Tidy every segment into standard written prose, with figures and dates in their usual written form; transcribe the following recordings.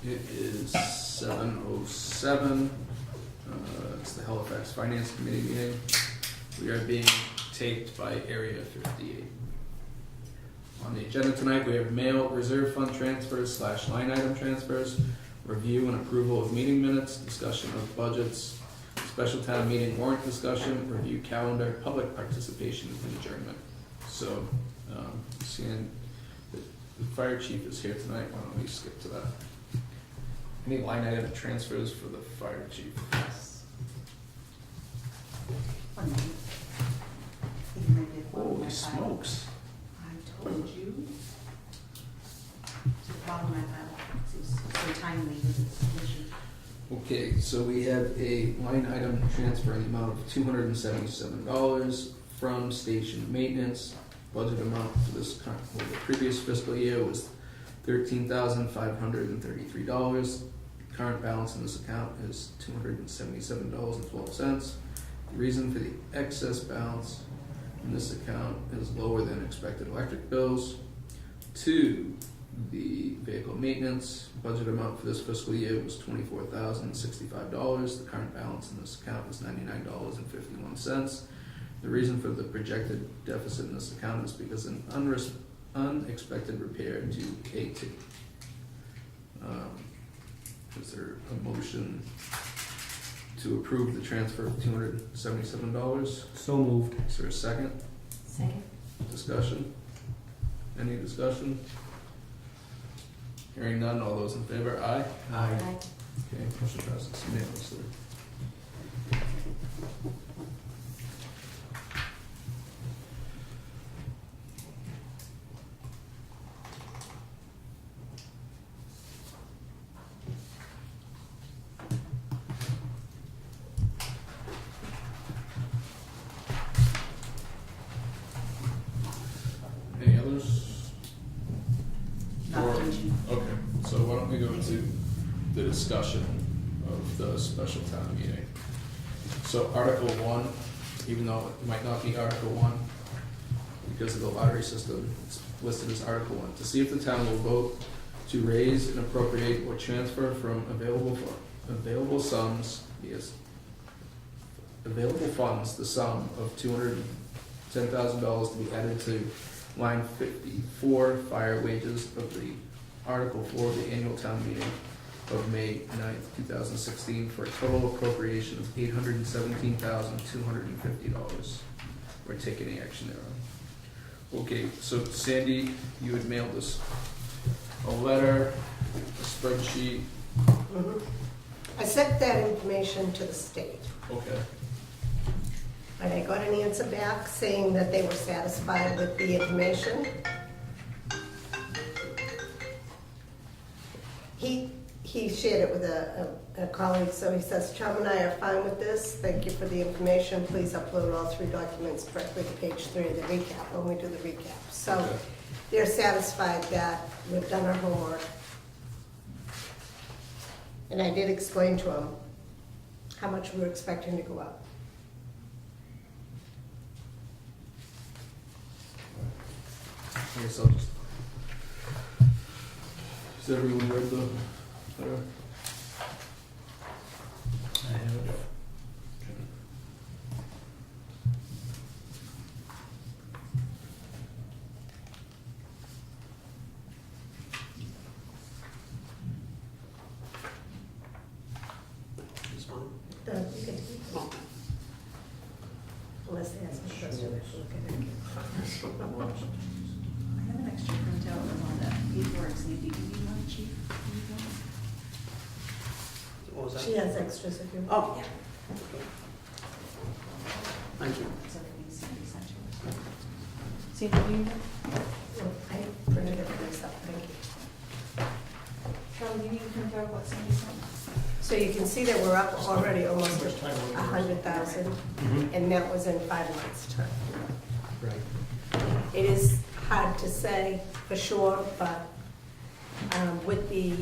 It is 7:07. It's the Halifax Finance Committee meeting. We are being taped by Area 58. On the agenda tonight, we have mail reserve fund transfers / line item transfers, review and approval of meeting minutes, discussion of budgets, special town meeting warrant discussion, review calendar, public participation, and adjournment. So, seeing that the fire chief is here tonight, why don't we skip to that? Any line item transfers for the fire chief? Holy smokes. I told you. To the bottom of my file, it's so timely with the submission. Okay, so we have a line item transfer in the amount of $277 from station maintenance. Budget amount for this the previous fiscal year was $13,533. Current balance in this account is $277.12. The reason for the excess balance in this account is lower than expected electric bills. 2, the vehicle maintenance budget amount for this fiscal year was $24,065. The current balance in this account is $99.51. The reason for the projected deficit in this account is because an unexpected repair to K2. Is there a motion to approve the transfer of $277? So moved. Is there a second? Second. Discussion? Any discussion? Hearing none, all those in favor, aye? Aye. Okay, motion passes unanimously. Any others? Not Or- mentioned. Okay, so why don't we go to the discussion of the special town meeting? So Article 1, even though it might not be Article 1, because of the lottery system, it's listed as Article 1. To see if the town will vote to raise and appropriate or transfer from available funds, the sum of $210,000 to be added to line 54, fire wages of the Article 4 of the annual town meeting of May 9th, 2016, for a total appropriation of $817,250. Or take any action thereon. Okay, so Sandy, you had mailed us a letter, a spreadsheet. I sent that information to the state, Okay. and I got an answer back saying that they were satisfied with the information. He shared it with a colleague, so he says, Tom and I are fine with this. Thank you for the information. Please upload all 3 documents directly to page 3 of the recap when we do the recap. So Okay. they're satisfied that we've done our homework. And I did explain to them how much we were expecting to go up. I guess I'll just. Has everyone read the letter? I have it. You can keep them. Unless they have some questions, we can look at it. I have an extra printout of all that paperwork, Sandy. Do you want chief? What was She has extras if you want. Oh, Yeah. thank you. Is everything Sandy sent you? Sandy, do you? Well, I printed it for myself, thank you. Charlie, do you need to print out what Sandy sent? So you can see that we're up already almost 100,000, and that was in 5 months' time. Right. It is hard to say for sure, but with the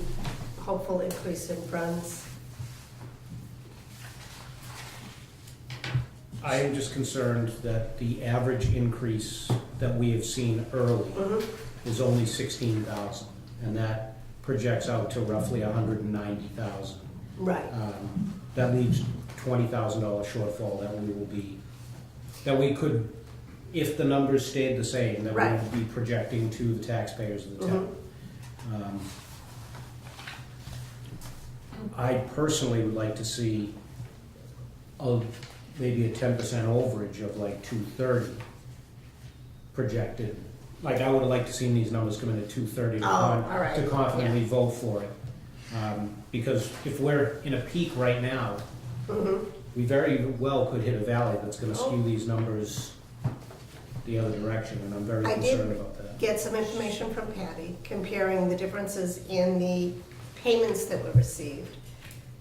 hopeful increase in funds, I am just concerned that the average increase that we have seen early is only 16,000, and that projects out to roughly 190,000. Right, That leaves $20,000 shortfall that we could, if the numbers stayed the same, that we Right. would be projecting to the taxpayers of the town. I personally would like to see maybe a 10% overage of like 230 projected. Like, I would have liked to seen these numbers come in at 230 all right. to confidently vote for it. Because if we're in a peak right now, we very well could hit a valley that's gonna skew these numbers the other direction, and I'm very I did concerned about that. get some information from Patty comparing the differences in the payments that were received.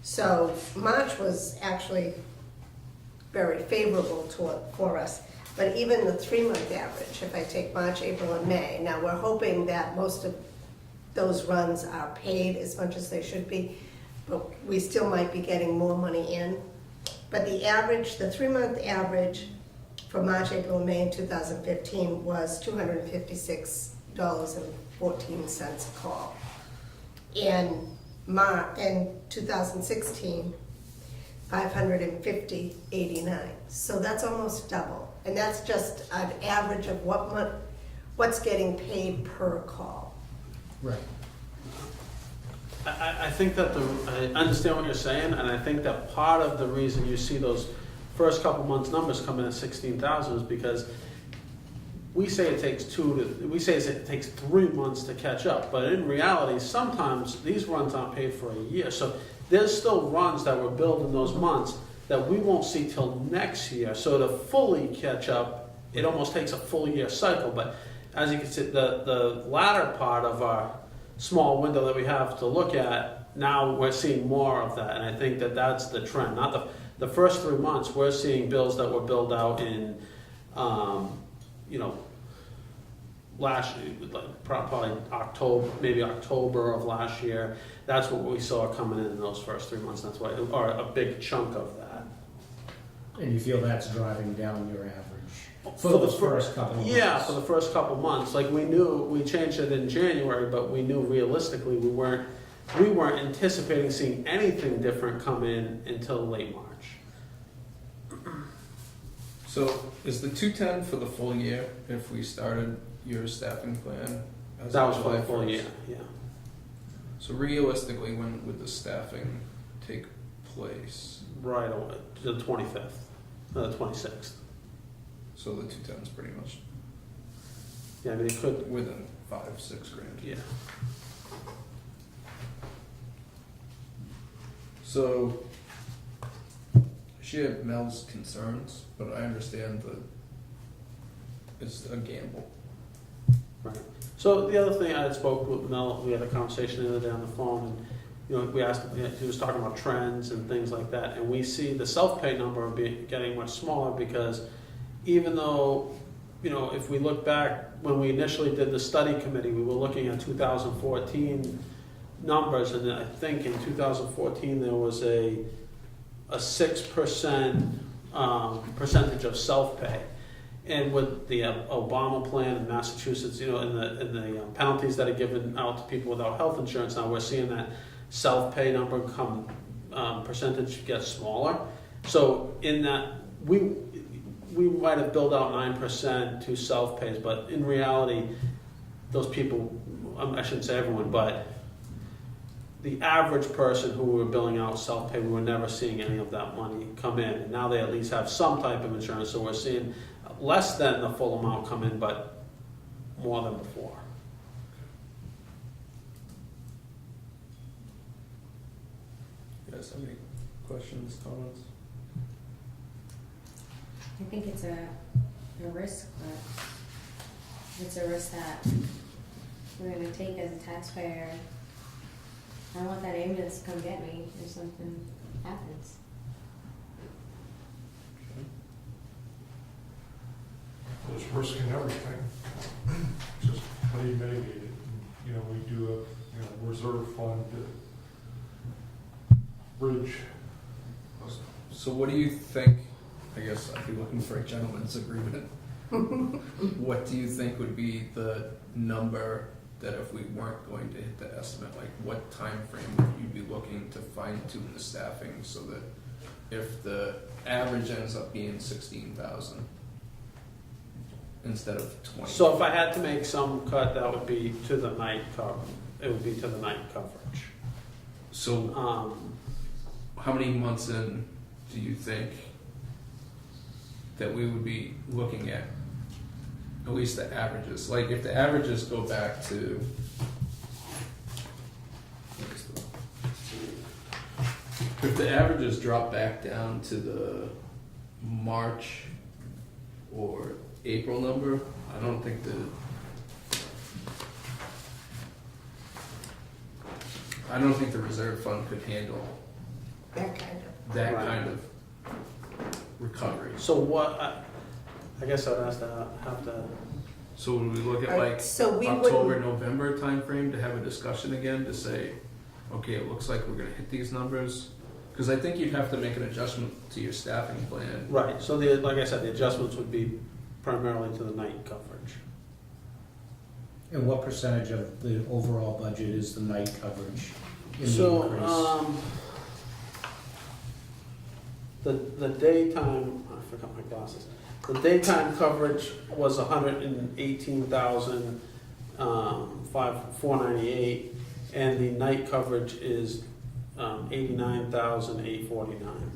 So March was actually very favorable for us, but even the 3-month average, if I take March, April, and May, now we're hoping that most of those runs are paid as much as they should be, but we still might be getting more money in. But the average, the 3-month average for March, April, and May in 2015 was $256.14 a call. In 2016, $550.89. So that's almost double, and that's just an average of what's getting paid per call. Right. I think that I understand what you're saying, and I think that part of the reason you see those first couple months numbers come in at 16,000 is because we say it takes 3 months to catch up, but in reality, sometimes these runs aren't paid for a year. So there's still runs that were billed in those months that we won't see till next year. So to fully catch up, it almost takes a full year cycle. But as you can see, the latter part of our small window that we have to look at, now we're seeing more of that, and I think that that's the trend. Not the first 3 months, we're seeing bills that were billed out in, last year, probably maybe October of last year. That's what we saw coming in those first 3 months. That's why, or a big chunk of that. And you feel that's driving down your average for the first couple of months? Yeah, for the first couple of months. Like, we knew, we changed it in January, but we knew realistically we weren't anticipating seeing anything different come in until late March. So is the 210 for the full year if we started your staffing plan? As That of was for July the full 1st? year, yeah. So realistically, when would the staffing take place? Right away, the 25th, the 26th. So the 210 is pretty much Yeah, I mean, it could, within 5-6 grand. yeah. So I share Mel's concerns, but I understand that it's a gamble. Right. So the other thing, I had spoke with Mel, we had a conversation the other day on the phone, and we asked, he was talking about trends and things like that, and we see the self-pay number getting much smaller because even though, if we look back, when we initially did the study committee, we were looking at 2014 numbers, and I think in 2014 there was a 6% percentage of self-pay. And with the Obama plan in Massachusetts, and the penalties that are given out to people without health insurance, now we're seeing that self-pay number percentage get smaller. So in that, we might have billed out 9% to self-pays, but in reality, those people, I shouldn't say everyone, but the average person who we were billing out self-pay, we were never seeing any of that money come in. And now they at least have some type of insurance, so we're seeing less than the full amount come in, but more than before. You guys have any questions, comments? I think it's a risk, but it's a risk that we're gonna take as a taxpayer. I don't want that ambulance to come get me if something happens. There's risk in everything, just how do you mitigate it? We do a, reserve fund to bridge. So what do you think, I guess I'd be looking for a gentleman's agreement. What do you think would be the number that if we weren't going to hit the estimate, like what time frame would you be looking to fine tune the staffing so that if the average ends up being 16,000 instead of 20? So if I had to make some cut, that would be to the night cover, it would be to the night coverage. So Um, how many months in do you think that we would be looking at least the averages? Like if the averages go back to, if the averages drop back down to the March or April number, I don't think the reserve fund could handle That kind of. that Right. kind of recovery. So what, I guess I'd have to, So would we look at Right, like so we October, wouldn't- November timeframe to have a discussion again to say, okay, it looks like we're gonna hit these numbers? Because I think you'd have to make an adjustment to your staffing plan. right, so like I said, the adjustments would be primarily to the night coverage. And what percentage of the overall budget is the night coverage in the So, increase? the daytime, I forgot my glasses. The daytime coverage was 118,498, and the night coverage is 89,849.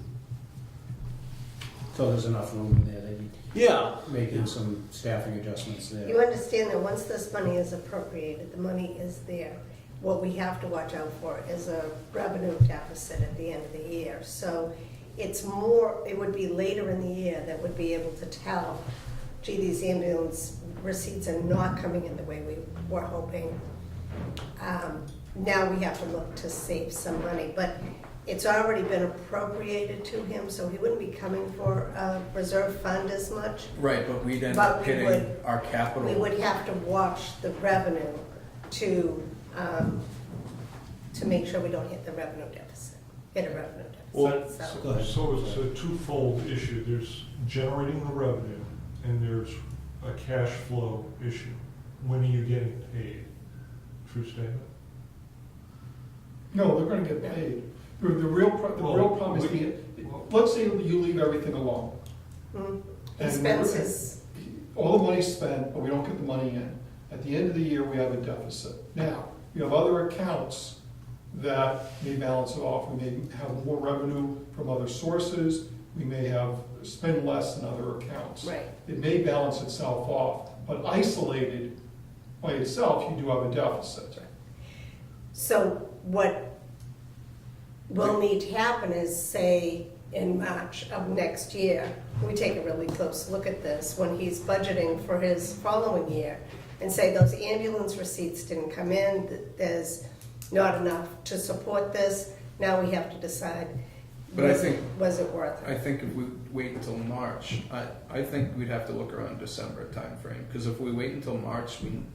So there's enough room in there that Yeah, you're making some staffing adjustments You there. understand that once this money is appropriated, the money is there. What we have to watch out for is a revenue deficit at the end of the year. So it's more, it would be later in the year that would be able to tell, gee, these ambulance receipts are not coming in the way we were hoping. Now we have to look to save some money, but it's already been appropriated to him, so he wouldn't be coming for a reserve fund as much. Right, but we'd end But up we hitting would- our capital. We would have to watch the revenue to make sure we don't hit a revenue deficit. Well, So, Go ahead. So it's a twofold issue. There's generating the revenue and there's a cash flow issue. When are you getting paid? True statement? No, they're gonna get paid. The real problem is, let's say you leave everything alone. mm, And expenses, all the money's spent, but we don't get the money in. At the end of the year, we have a deficit. Now, you have other accounts that may balance it off. We may have more revenue from other sources. We may have spend less in other accounts. right. It may balance itself off, but isolated by itself, you do have a deficit. So what will need to happen is, say, in March of next year, we take a really close look at this, when he's budgeting for his following year, and say those ambulance receipts didn't come in, there's not enough to support this, now we have to decide, But I think- was it worth it? I think if we wait until March, I think we'd have to look around December timeframe, because if we wait until March, and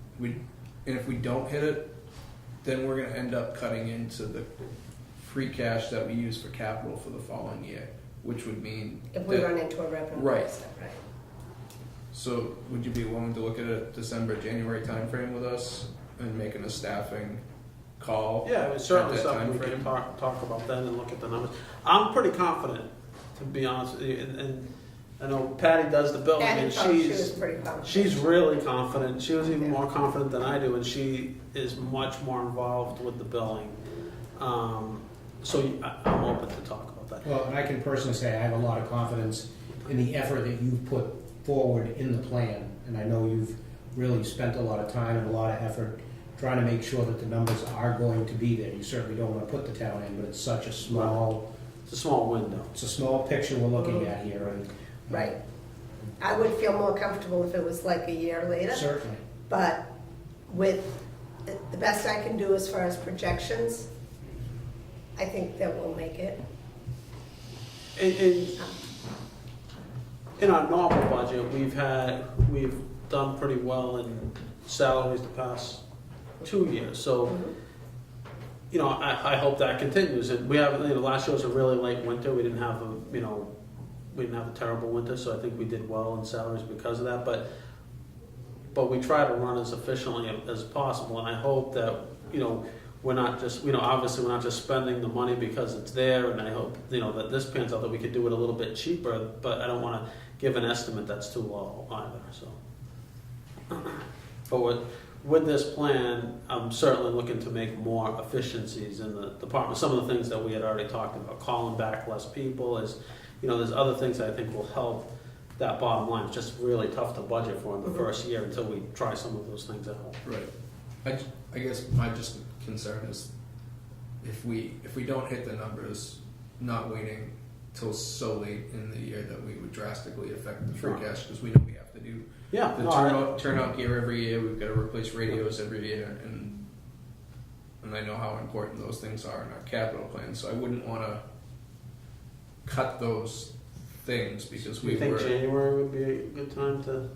if we don't hit it, then we're gonna end up cutting into the free cash that we use for capital for the following year, which would mean If we that- run into a revenue Right. deficit, right? So would you be willing to look at a December, January timeframe with us and making a staffing call? yeah, it's certainly At that something we time can frame? talk about then and look at the numbers. I'm pretty confident, to be honest with you, and I know Patty does the billing, Patty and thought she was she's, pretty confident. she's really confident. She was even Yeah. more confident than I do, and she is much more involved with the billing. So I'm open to talk about that. Well, and I can personally say I have a lot of confidence in the effort that you've put forward in the plan. And I know you've really spent a lot of time and a lot of effort trying to make sure that the numbers are going to be there. You certainly don't want to put the town in, but it's such a small, It's a small window. it's a small picture we're looking at here. And Right. I would feel more comfortable if it was like a year later. Certainly. But with, the best I can do as far as projections, I think that we'll make it. In our normal budget, we've done pretty well in salaries the past 2 years, so, you know, I hope that continues, and we have, last year was a really late winter, we didn't have a terrible winter, so I think we did well in salaries because of that, but but we try to run as efficiently as possible, and I hope that, you know, we're not just, you know, obviously we're not just spending the money because it's there, and I hope, you know, that this pans out, that we could do it a little bit cheaper, but I don't wanna give an estimate that's too low either, so. But with this plan, I'm certainly looking to make more efficiencies in the department. Some of the things that we had already talked about, calling back less people, is, you know, there's other things that I think will help that bottom line. It's just really tough to budget for in the first year until we try some of those things out. Right. I guess my just concern is if we don't hit the numbers, not waiting till so late in the year that we would drastically affect the free Sure. cash, because we know we have to do Yeah, the no, turnout gear every year. We've got to replace radios every year, and I know how important those things are in our capital plan. So I wouldn't want to cut those things because we we think were. January would be a good time to,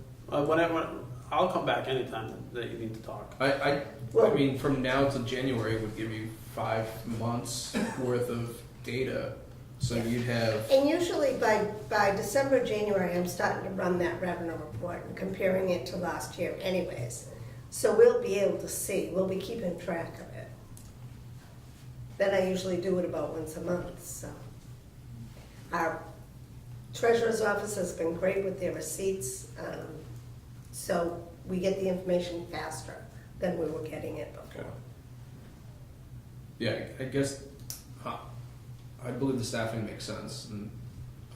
whenever, I'll come back anytime that you need to talk. I mean, from now to January would give you 5 months worth of data. So you'd have. And usually by December, January, I'm starting to run that revenue report and comparing it to last year anyways. So we'll be able to see, we'll be keeping track of it. Then I usually do it about once a month, so. Our treasurer's office has been great with their receipts, so we get the information faster than we were getting it before. Okay. Yeah, I guess I believe the staffing makes sense, and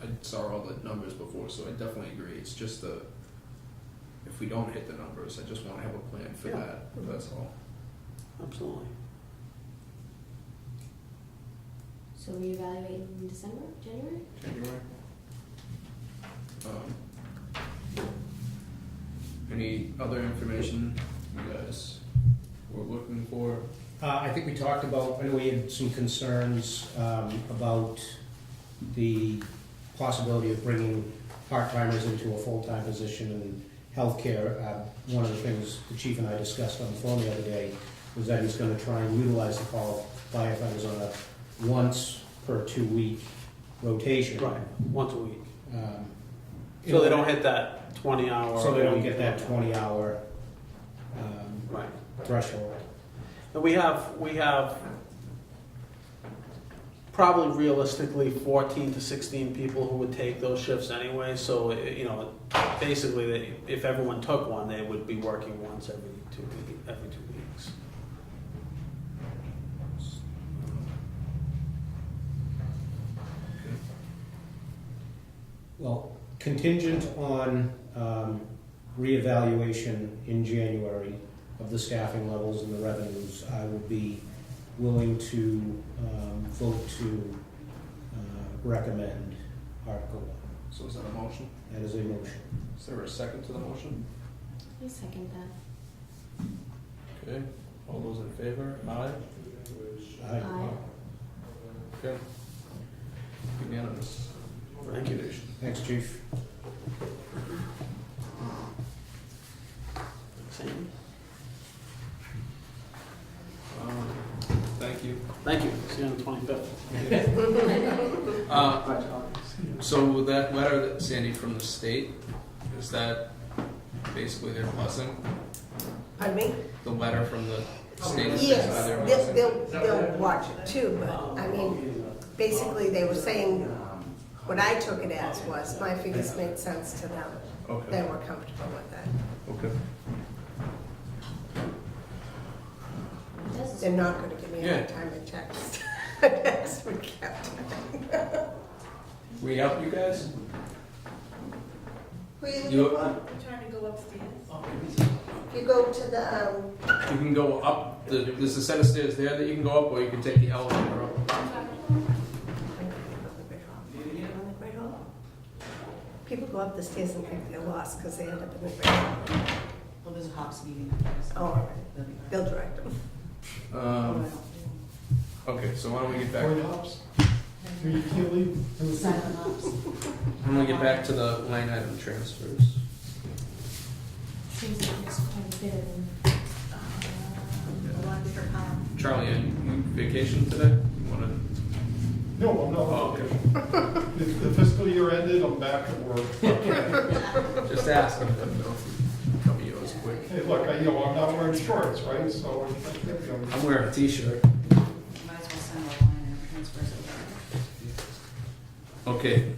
I saw all the numbers before, so I definitely agree. It's just if we don't hit the numbers, I just want to have a plan for Yeah. that. That's all. Absolutely. So we evaluate in December, January? January. Any other information you guys were looking for? I think we talked about, I know we had some concerns about the possibility of bringing part-timers into a full-time position in healthcare. One of the things the chief and I discussed on the phone the other day was that he's gonna try and utilize the call firefighters on a once per 2 week rotation. Right, once a week. in So they order- don't hit that 20-hour. So they don't get that 20-hour Right. threshold. And we have probably realistically 14 to 16 people who would take those shifts anyway, so, you know, basically, if everyone took one, they would be working once every 2 weeks. Well, contingent on reevaluation in January of the staffing levels and the revenues, I would be willing to vote to recommend Article 1. So is that a motion? That is a motion. Is there a second to the motion? I second that. Okay. All those in favor? Aye. Aye. Aye. Okay. Unanimous. Thank you. Thanks, Chief. Same. Thank you. Thank you, see you on the 25th. So that letter that Sandy from the state, is that basically their blessing? Pardon me? The letter from the state is Yes, basically their blessing? they'll watch it too, but, I mean, basically, they were saying, what I took it as was, my figures made sense to them. Okay. They were comfortable with that. Okay. They're not gonna give me a hard time to text. Text me kept. We help you guys? Where you You- looking for? I'm trying to go upstairs. You go to the, You can go up, there's a set of stairs there that you can go up, or you can take the elevator up. people go up the stairs and think they're lost because they end up in the ground. Well, there's a hops meeting. Oh, all right. They'll direct them. Okay, so why don't we get back, Coin hops? You can't leave. Silent hops. why don't we get back to the line item transfers? Seems like there's quite a bit of them. A lot of different columns. Charlie, are you vacation today? You wanna? No, I'm not. Oh, okay. The fiscal year ended, I'm back at work. Just ask. I don't know if you cover yours quick. Hey, look, I'm not wearing shorts, right, so. I'm wearing a t-shirt. Might as well send a line and transfers it. Okay,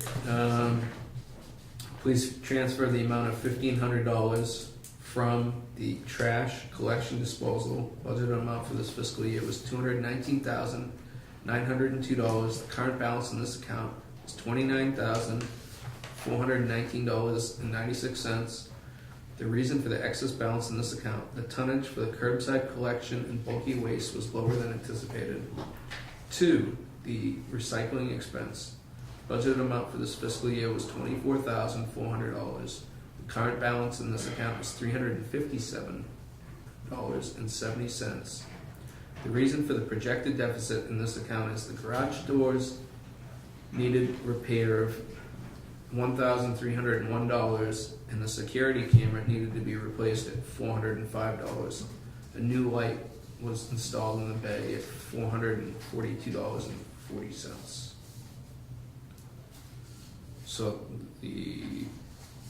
please transfer the amount of $1,500 from the trash collection disposal. Budget amount for this fiscal year was $219,902. The current balance in this account is $29,419.96. The reason for the excess balance in this account: the tonnage for the curbside collection and bulky waste was lower than anticipated. 2, the recycling expense. Budgeted amount for this fiscal year was $24,400. The current balance in this account is $357.70. The reason for the projected deficit in this account is the garage doors needed repair of $1,301, and the security camera needed to be replaced at $405. A new light was installed in the bay at $442.40. So the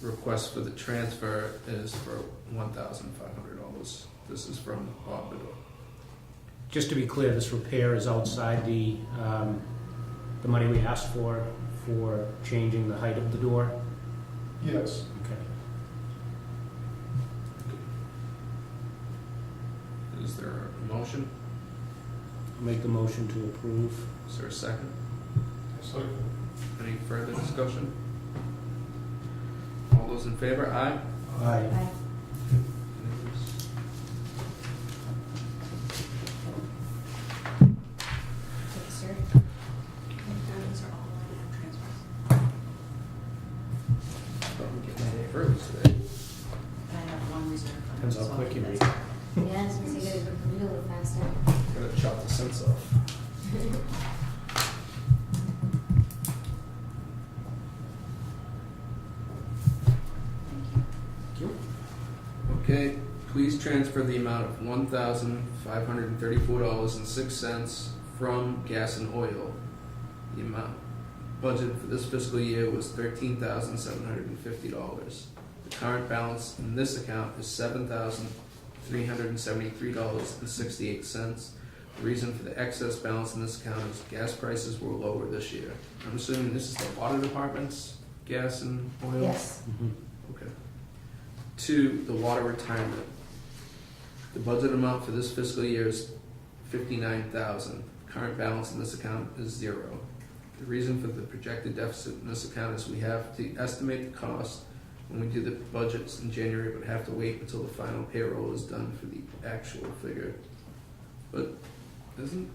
request for the transfer is for $1,500. This is from Bob Bedore. Just to be clear, this repair is outside the money we asked for changing the height of the door? Yes. Okay. Is there a motion? I'll make the motion to approve. Is there a second? So, Any further discussion? All those in favor, aye? Aye. Aye. Take a sir. Those are all line item transfers. Thought we'd get my day early today. I have one reserve fund. Depends how so quick you that's- read. Yeah, since you gotta go read a little faster. Gotta chop the sense off. Thank you. Okay, please transfer the amount of $1,534.06 from gas and oil. The amount budgeted for this fiscal year was $13,750. The current balance in this account is $7,373.68. The reason for the excess balance in this account is gas prices were lower this year. I'm assuming this is the water department's gas and oil? Yes. Mhm. Okay. 2, the water retirement. The budget amount for this fiscal year is $59,000. Current balance in this account is 0. The reason for the projected deficit in this account is we have to estimate the cost when we do the budgets in January, but have to wait until the final payroll is done for the actual figure. But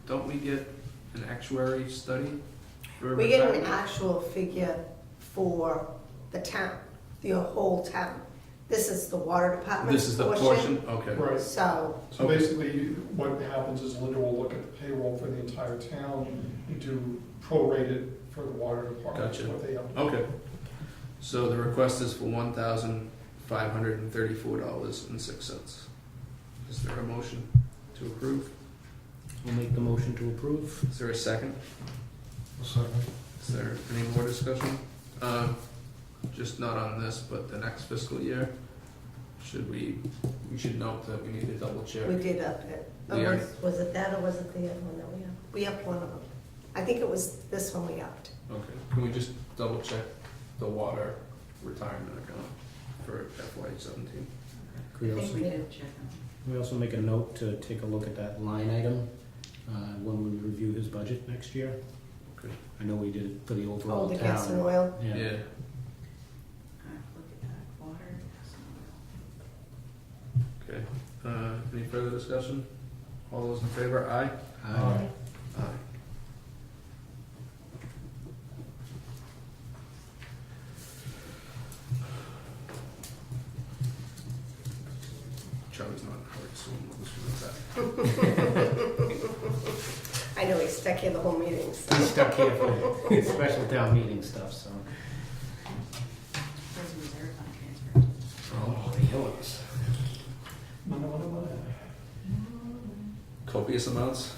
don't we get an actuary study for We get an retirement? actual figure for the town, the whole town. This is the water department's This is the portion, okay. right. So, So basically, what happens is Linda will look at the payroll for the entire town and do prorated for the water department, Gotcha. what they have. Okay. So the request is for $1,534.06. Is there a motion to approve? I'll make the motion to approve. Is there a second? A second. Is there any more discussion? Just not on this, but the next fiscal year, we should note that we need to double check. we did up it. Or Yeah. was it that or was it the other one that we upped? We upped one of them. I think it was this one we upped. Okay, can we just double check the water retirement account for FY17? Could we I think also, we did check them. we also make a note to take a look at that line item when we review his budget next year? Okay. I know we did it for the Oh, overall the town. gas and oil. Yeah. Yeah, Look at that, water, gas and oil. okay. Any further discussion? All those in favor, aye? Aye. Aye. Charlie's not in a hurry, so we'll just move that. I know he's stuck here the whole meeting, so. He's stuck here for special town meeting stuff, so. There's a reserve fund transfer. Oh, the heavens. Money. Copious amounts.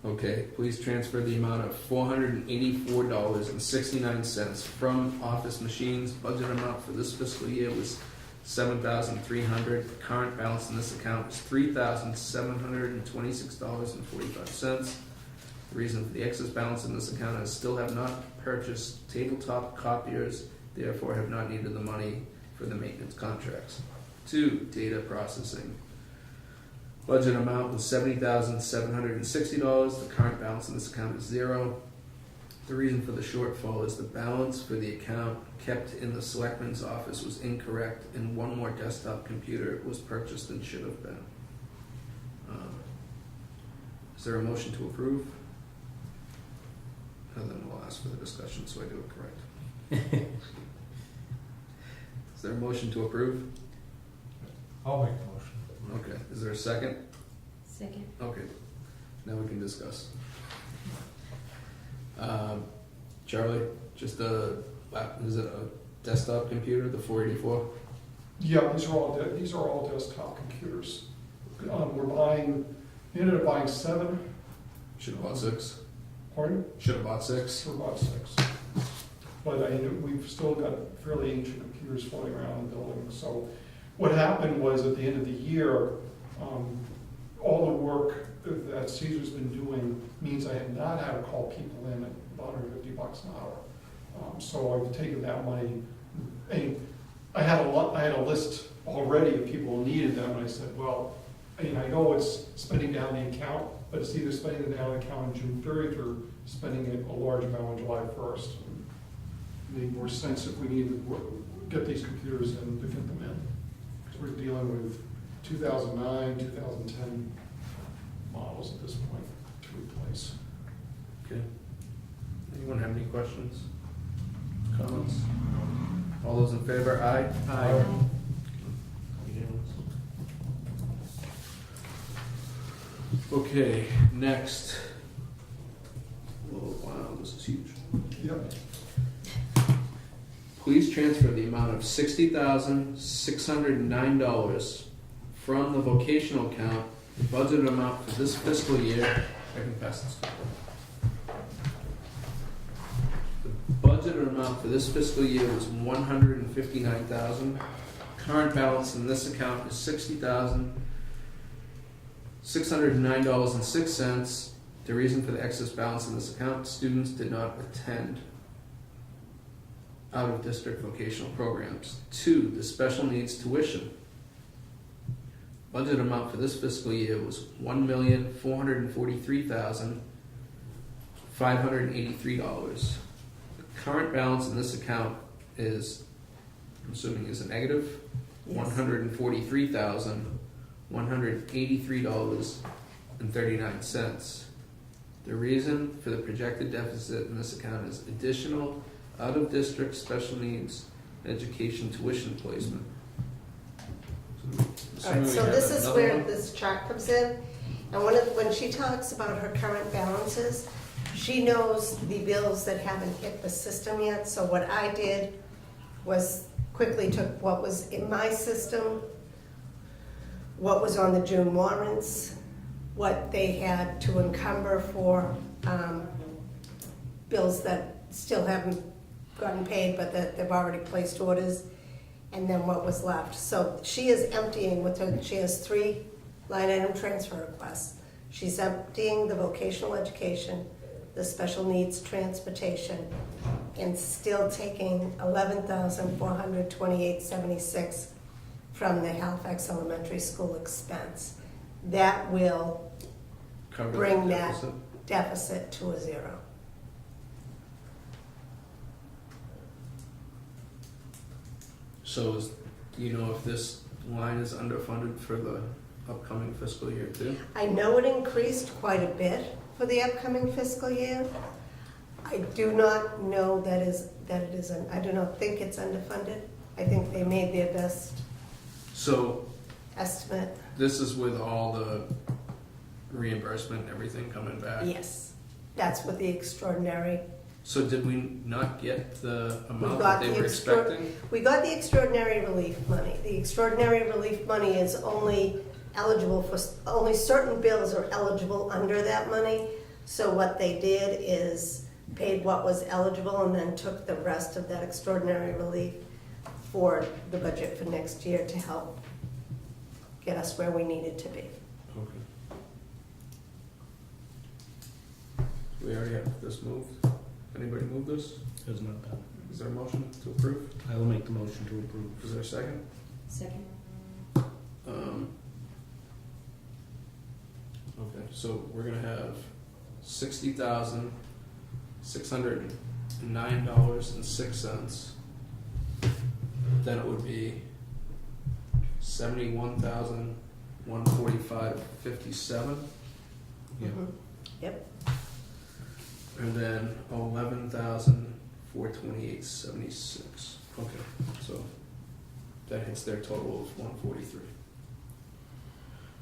Okay, please transfer the amount of $484.69 from office machines. Budget amount for this fiscal year was $7,300. The current balance in this account is $3,726.45. The reason for the excess balance in this account is still have not purchased tabletop copiers, therefore have not needed the money for the maintenance contracts. 2, data processing. Budget amount was $70,760. The current balance in this account is 0. The reason for the shortfall is the balance for the account kept in the selectman's office was incorrect, and one more desktop computer was purchased than should have been. Is there a motion to approve? And then we'll ask for the discussion so I do it correct. Is there a motion to approve? I'll make the motion. Okay, is there a second? Second. Okay, now we can discuss. Charlie, just is it a desktop computer, the 484? Yeah, these are all desktop computers. We ended up buying 7, Should have bought 6. pardon? Should have bought 6. For about 6. But we've still got fairly ancient computers floating around the building. So what happened was at the end of the year, all the work that Caesar's been doing means I have not had to call people in at about $150 an hour. So I've taken that money, and I had a list already of people who needed them, and I said, well, I know it's spending down the account, but it's either spending it down the account on June 30th or spending it a large amount on July 1st. It made more sense if we need to get these computers and to get them in. Because we're dealing with 2009, 2010 models at this point to replace. Okay. Anyone have any questions? Comments? All those in favor, aye? Aye. Unanimous. Okay, next. Oh, wow, this is huge. Yep. Please transfer the amount of $60,609 from the vocational account, the budget amount for this fiscal year. I can pass this. The budget amount for this fiscal year was $159,000. Current balance in this account is $60,609.06. The reason for the excess balance in this account: students did not attend out-of-district vocational programs. 2, the special needs tuition. Budget amount for this fiscal year was $1,443,583. The current balance in this account is, I'm assuming, is a negative, Yes. $143,183.39. The reason for the projected deficit in this account is additional out-of-district special needs education tuition placement. All right, so this is where this chart comes in, and when she talks about her current balances, she knows the bills that haven't hit the system yet, so what I did was quickly took what was in my system, what was on the June warrants, what they had to encumber for bills that still haven't gotten paid, but that they've already placed orders, and then what was left. So she is emptying with her, she has 3 line item transfer requests. She's emptying the vocational education, the special needs transportation, and still taking $11,428.76 from the Halifax Elementary School expense. That will Cover bring the that deficit. deficit to a 0. So do you know if this line is underfunded for the upcoming fiscal year too? I know it increased quite a bit for the upcoming fiscal year. I do not know that it is, I do not think it's underfunded. I think they made their best So estimate. this is with all the reimbursement and everything coming back? Yes, that's what the extraordinary. So did we not get the amount got that they the were expecting? We got the extraordinary relief money. The extraordinary relief money is only eligible for, only certain bills are eligible under that money. So what they did is paid what was eligible and then took the rest of that extraordinary relief for the budget for next year to help get us where we needed to be. Okay. We already have this moved. Anybody move this? Has not done. Is there a motion to approve? I will make the motion to approve. Is there a second? Second. Okay, so we're gonna have $60,609.06. Then it would be $71,145.57. Yeah. Mhm. Yep. And then $11,428.76. Okay, so that hits their total of 143.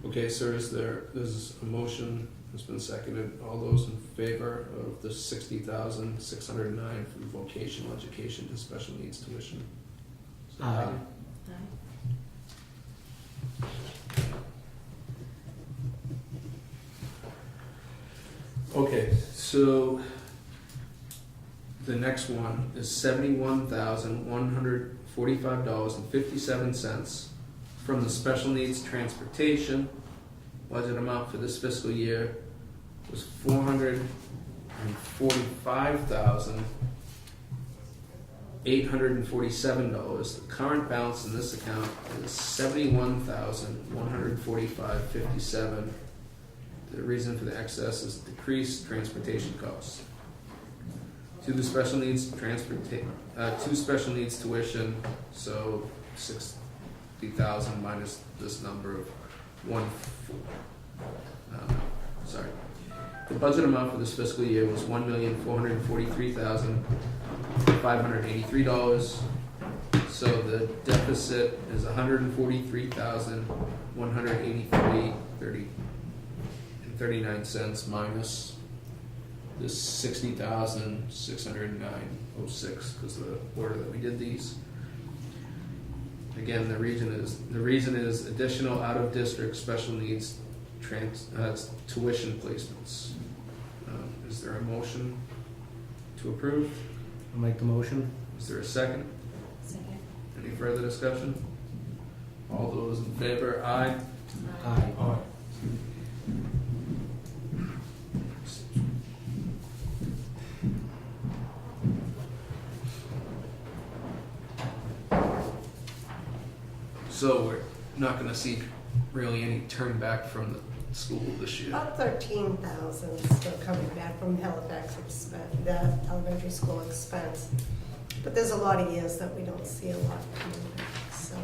Okay, sir, there's a motion that's been seconded. All those in favor of the $60,609 from vocational education to special needs tuition? Say Aye. Aye. Okay, so the next one is $71,145.57 from the special needs transportation. Budget amount for this fiscal year was $445,847. The current balance in this account is $71,145.57. The reason for the excess is decreased transportation costs. To the special needs to special needs tuition, so 60,000 minus this number of sorry. The budget amount for this fiscal year was $1,443,583. So the deficit is $143,183.39 minus this $60,609.06 because of the order that we did these. Again, the reason is additional out-of-district special needs tuition placements. Is there a motion to approve? I'll make the motion. Is there a second? Second. Any further discussion? All those in favor, aye. Aye. Aye. So we're not gonna see really any turn back from the school this year. About 13,000 still coming back from Halifax expense, the elementary school expense. But there's a lot of years that we don't see a lot coming back, so.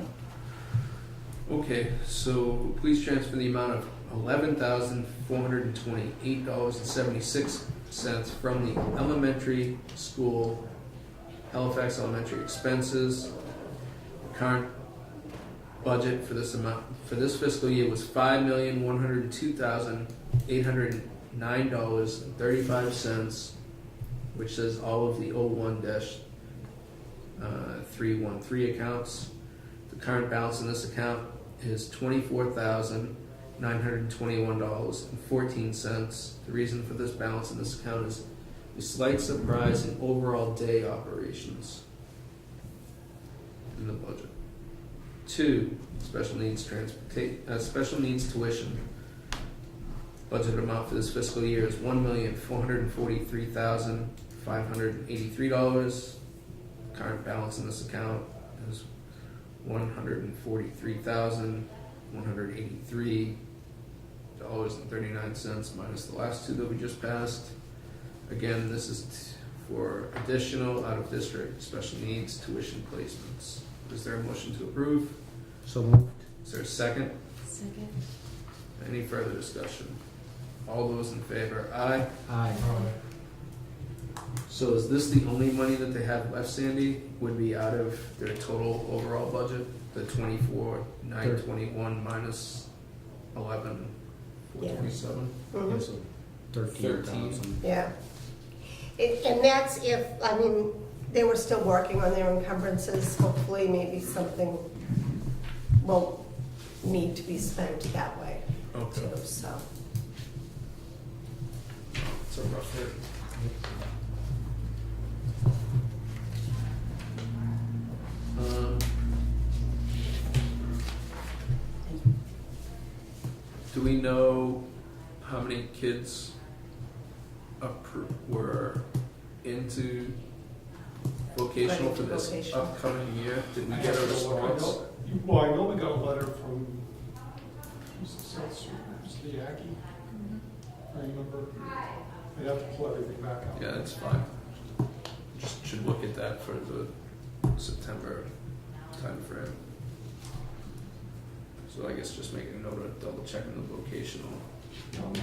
Okay, so please transfer the amount of $11,428.76 from the elementary school Halifax elementary expenses. The current budget for this fiscal year was $5,102,809.35, which says all of the 01-313 accounts. The current balance in this account is $24,921.14. The reason for this balance in this account is a slight surprise in overall day operations in the budget. 2, special needs tuition. Budget amount for this fiscal year is $1,443,583. Current balance in this account is $143,183.39 minus the last two that we just passed. Again, this is for additional out-of-district special needs tuition placements. Is there a motion to approve? So moved. Is there a second? Second. Any further discussion? All those in favor, aye. Aye. So is this the only money that they have left, Sandy? Would be out of their total overall budget? The 24,921 minus 11,427? Mhm. Yeah, so 13,000. Yeah. And that's if, I mean, they were still working on their encumbrances. Hopefully, maybe something won't need to be spent that way Okay. too, so. It's a rough hit. Do we know how many kids were into vocational for this Vocational. upcoming year? Did we get a response? Well, I know we got a letter from, who's the South, who's the Yankee? I remember, they'd have to pull everything back out. Yeah, that's fine. Just should look at that for the September timeframe. So I guess just make a note of double checking the vocational.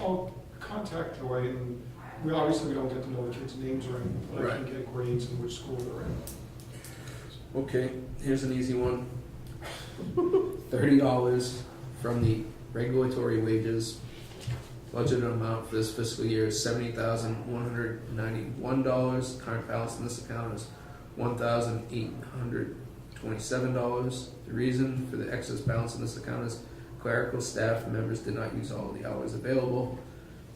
I'll contact Joy, and we obviously don't get to know the kids' names or anything, but I can Right. get grades and which school they're in. Okay, here's an easy one. $30 from the regulatory wages. Budgeted amount for this fiscal year is $70,191. Current balance in this account is $1,827. The reason for the excess balance in this account is clerical staff members did not use all of the hours available.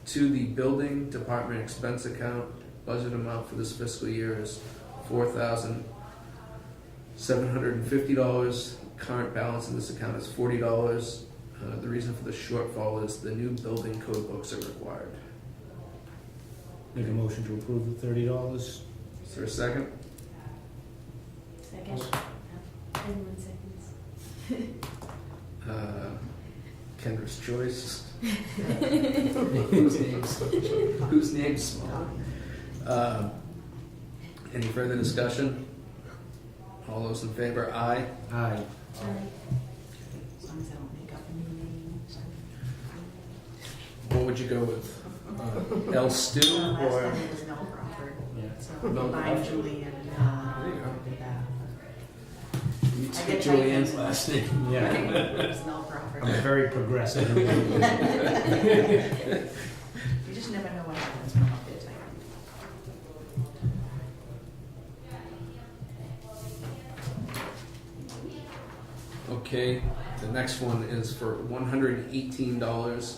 To the building department expense account, budget amount for this fiscal year is $4,750. Current balance in this account is $40. The reason for the shortfall is the new building code books are required. Make a motion to approve the $30. Is there a second? Second. 1 second. Kendra's choice. Whose name's small? Any further discussion? All those in favor, aye. Aye. As long as I don't make up a new name. What would you go with? El Stew Last or? time it was Mel Crawford, Yeah. so Mel combine Crawford. Julie and, There you go. did that. You I took get Julianne's typed in. last name. Yeah. It was Mel Crawford. I'm very progressive. You just never know what happens when I'm up there typing. Okay, the next one is for $118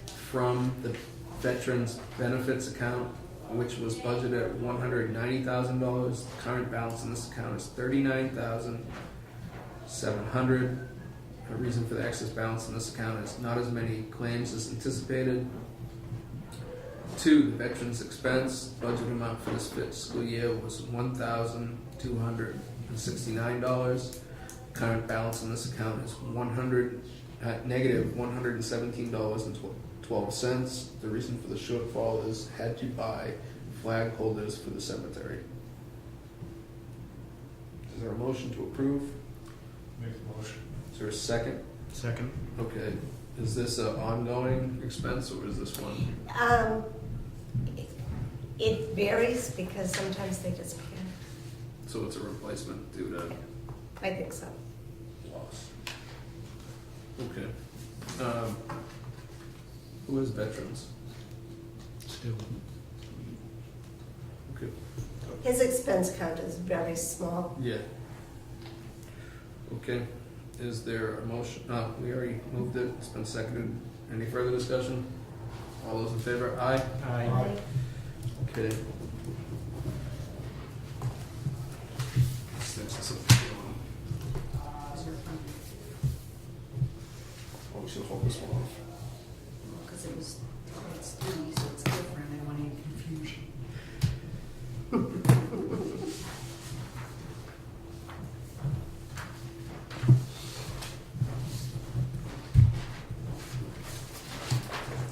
from the Veterans Benefits account, which was budgeted at $190,000. The current balance in this account is $39,700. The reason for the excess balance in this account is not as many claims as anticipated. 2, the veterans expense budget amount for this fiscal year was $1,269. Current balance in this account is negative $117.12. The reason for the shortfall is had to buy flag holders for the cemetery. Is there a motion to approve? Make the motion. Is there a second? Second. Okay, is this an ongoing expense or is this one? It varies because sometimes they disappear. So it's a replacement due to I think so. loss. Okay. Who is veterans? Still. Okay. His expense count is very small. Yeah. Okay, is there a motion? No, we already moved it, it's been seconded. Any further discussion? All those in favor? Aye? Aye. Okay. This thing's just a big one. Is your phone? Oh, we should hold this one off. Because it's 3, so it's different, I don't want any confusion.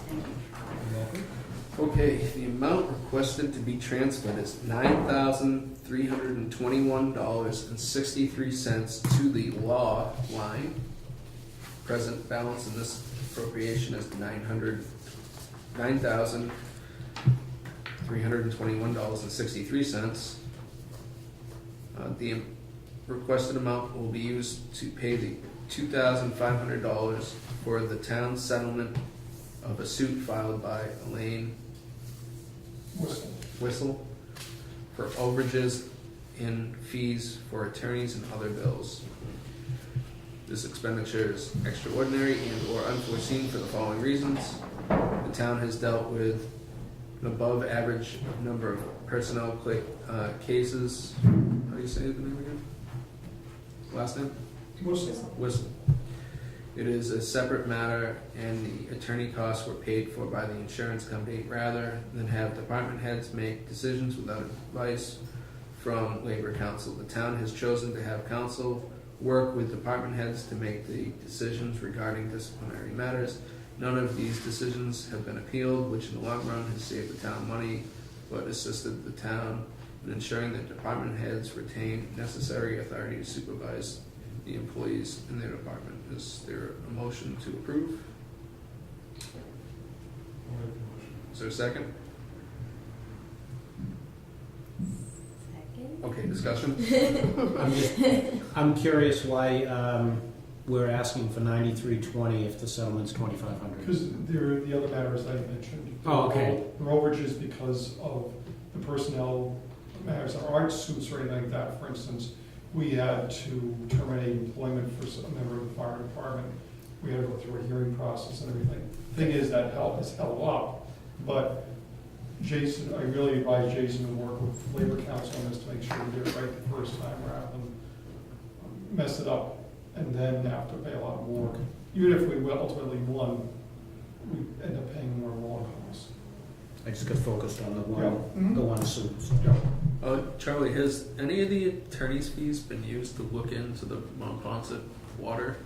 Thank you. Okay, the amount requested to be transferred is $9,321.63 to the law line. Present balance in this appropriation is $9,321.63. The requested amount will be used to pay the $2,500 for the town settlement of a suit filed by Elaine Whistle for overages in fees for attorneys and other bills. This expenditure is extraordinary and/or unforeseen for the following reasons. The town has dealt with an above average number of personnel cases. How do you say the name again? Last name? Whistle. It is a separate matter, and the attorney costs were paid for by the insurance company rather than have department heads make decisions without advice from labor counsel. The town has chosen to have counsel work with department heads to make the decisions regarding disciplinary matters. None of these decisions have been appealed, which in the long run has saved the town money, but assisted the town in ensuring that department heads retain necessary authority to supervise the employees in their department. Is there a motion to approve? Is there a second? Second? Okay, discussion? I'm curious why we're asking for 9320 if the settlement's 2500. Because there are the other matters I mentioned. Oh, okay. The overages because of the personnel matters. There aren't suits or anything like that. For instance, we had to terminate employment for a member of the fire department. We had to go through a hearing process and everything. Thing is, that help has held up. But Jason, I really advise Jason to work with Labor Council on this to make sure we get it right the first time rather than mess it up and then have to pay a lot more. Even if we ultimately won, we end up paying more law costs. I just got focused on the one, Yeah. the one suit. Yeah. Charlie, has any of the attorney's fees been used to look into the Mount Ponset water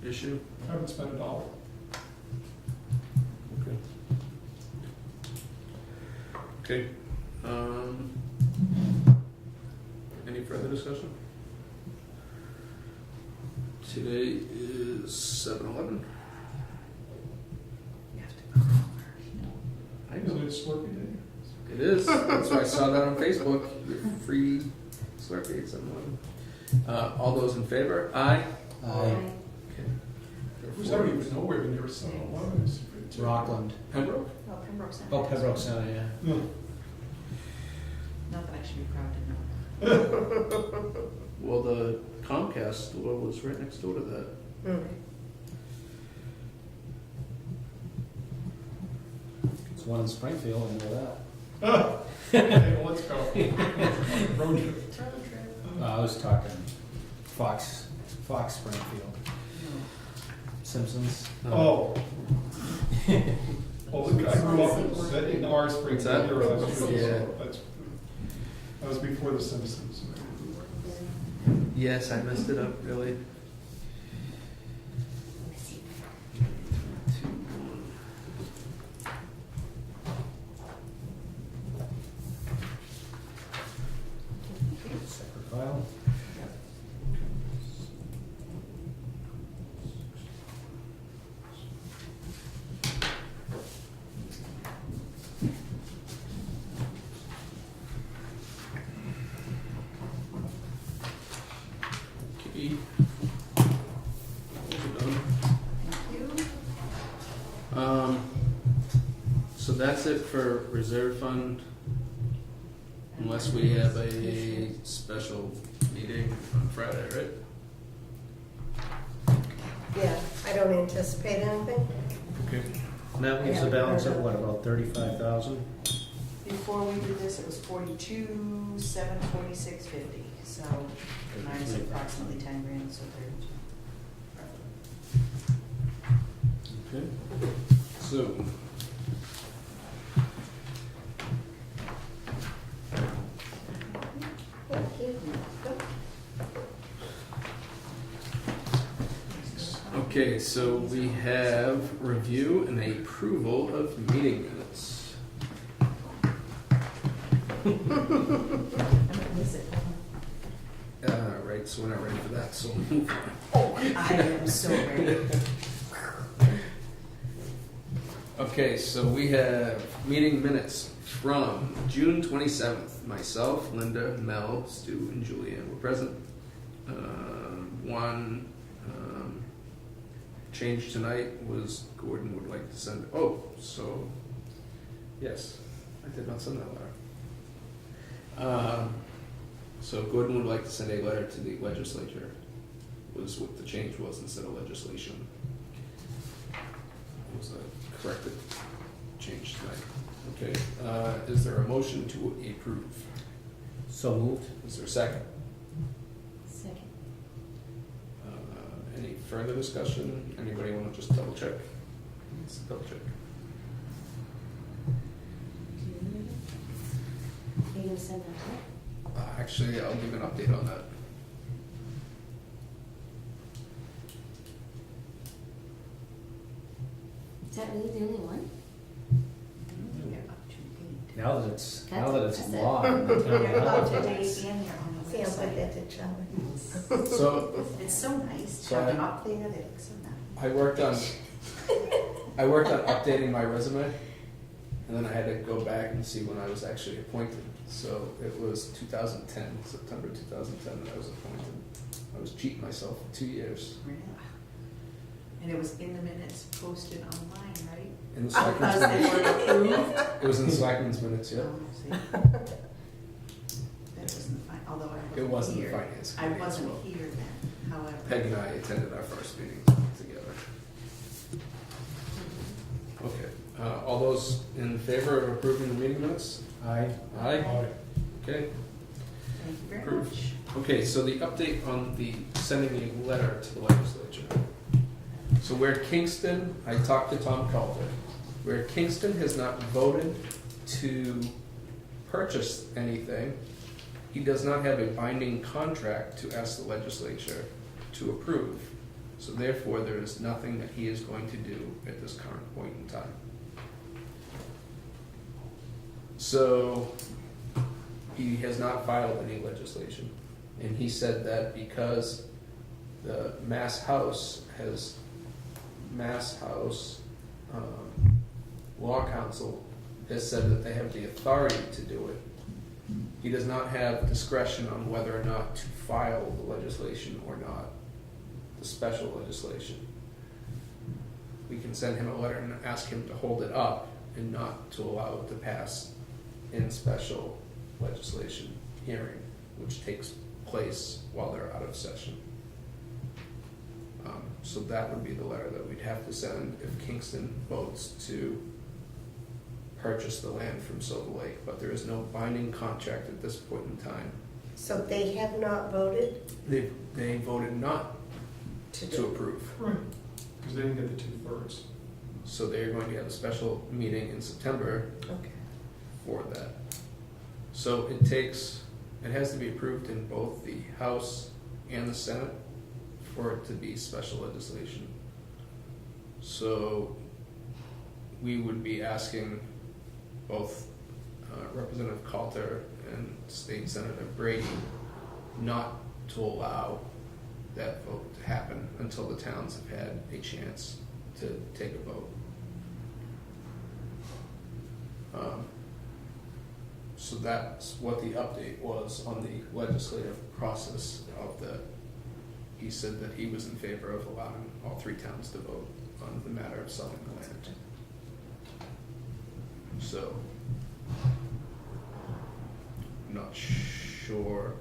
issue? I haven't spent $1. Okay. Okay. Any further discussion? Today is 7/11. You have to go over. I Isn't know. it Slurpee Day? It is. That's why I saw that on Facebook. Free Slurpee at 7/11. All those in favor? Aye. Aye. Who's ever even know where near 7-Eleven is? Rockland. Pembroke? Oh, Pembroke Center. Oh, Pembroke Center, yeah. No. Not that I should be proud to know. Well, the Comcast store was right next door to that. It's one in Springfield, I know that. Okay, well, let's go. Road trip. I was talking Fox Springfield. Simpsons. Oh. Well, look, I grew up in our What's Springfield. that? Era, that's good. Yeah. That was before The Simpsons. Yes, I messed it up, really. 2, 1. Separate file. Okay. Those are done. Thank you. So that's it for reserve fund, unless we have a special meeting on Friday, right? Yeah, I don't anticipate anything. Okay. And that leaves a balance of what, about 35,000? Before we did this, it was 42,746.50, so minus approximately 10 grand, so 32. Okay. So. Thank you. Okay, so we have review and approval of meeting minutes. I'm gonna miss it. Right, so we're not ready for that, so we'll move on. I am so ready. Okay, so we have meeting minutes from June 27th. Myself, Linda, Mel, Stu, and Julianne were present. One change tonight was Gordon would like to send, yes, I did not send that letter. So Gordon would like to send a letter to the legislature, was what the change was instead of legislation. It was a corrected change tonight. Okay, is there a motion to approve? So moved. Is there a second? Second. Any further discussion? Anybody wanna just double check? Let's double check. Are you gonna send that out? Actually, I'll give an update on that. Is that really the only one? You're up to date. Now that it's That's it. law in the town of You're up to Halifax. date and you're on the See, I'll put website. that to Charlie. So, It's so nice to So have I- them up there, they look so nice. I worked on updating my resume, and then I had to go back and see when I was actually appointed. So it was 2010, September 2010 that I was appointed. I was cheating myself for 2 years. Really? And it was in the minutes posted online, right? In the Because selectmen's they minutes. were approved? It was in the selectmen's minutes, yeah. Oh, see. That wasn't fine, although I It wasn't wasn't the here. finance I committee as wasn't well. here then, however. Peg and I attended our first meeting together. Okay, all those in favor of approving the meeting minutes? Aye. Aye? Aye. Okay. Thank you very Approved. much. Okay, so the update on the sending a letter to the legislature. So where Kingston, I talked to Tom Calder, where Kingston has not voted to purchase anything, he does not have a binding contract to ask the legislature to approve. So therefore, there is nothing that he is going to do at this current point in time. So he has not filed any legislation. And he said that because the Mass House Law Council has said that they have the authority to do it, he does not have discretion on whether or not to file the legislation or not, the special legislation. We can send him a letter and ask him to hold it up and not to allow it to pass in special legislation hearing, which takes place while they're out of session. So that would be the letter that we'd have to send if Kingston votes to purchase the land from Silver Lake, but there is no binding contract at this point in time. So they have not voted They voted not to to do. approve. Right, because they didn't get the 2/3. So they're going to have a special meeting in September Okay. for that. So it has to be approved in both the House and the Senate for it to be special legislation. So we would be asking both Representative Coulter and State Senator Brady not to allow that vote to happen until the towns have had a chance to take a vote. So that's what the update was on the legislative process of the, he said that he was in favor of allowing all three towns to vote on the matter of selling the land. So, I'm not sure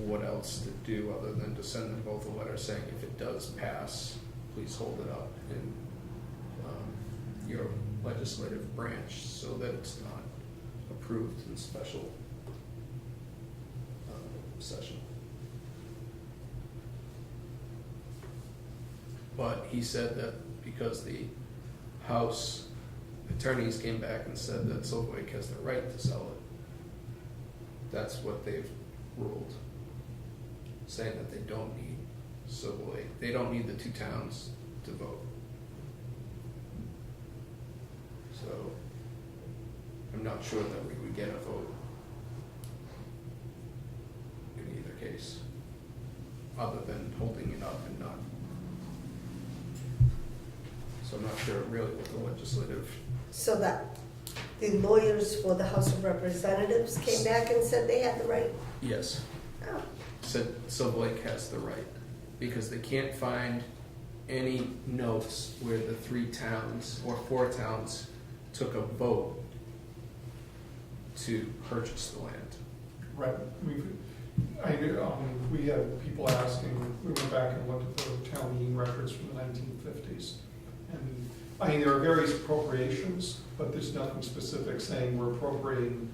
what else to do other than to send them both a letter saying if it does pass, please hold it up in your legislative branch so that it's not approved in special session. But he said that because the House attorneys came back and said that Silver Lake has the right to sell it, that's what they've ruled, saying that they don't need Silver Lake, they don't need the two towns to vote. So, I'm not sure that we would get a vote in either case, other than holding it up and not. So I'm not sure really what the legislative, So that the lawyers for the House of Representatives came back and said they had the right? yes, Oh, said Silver Lake has the right, because they can't find any notes where the three towns or four towns took a vote to purchase the land. Right, we had people asking, we went back and looked at the town meeting records from the 1950s, And, I mean, there are various appropriations, but there's nothing specific saying we're appropriating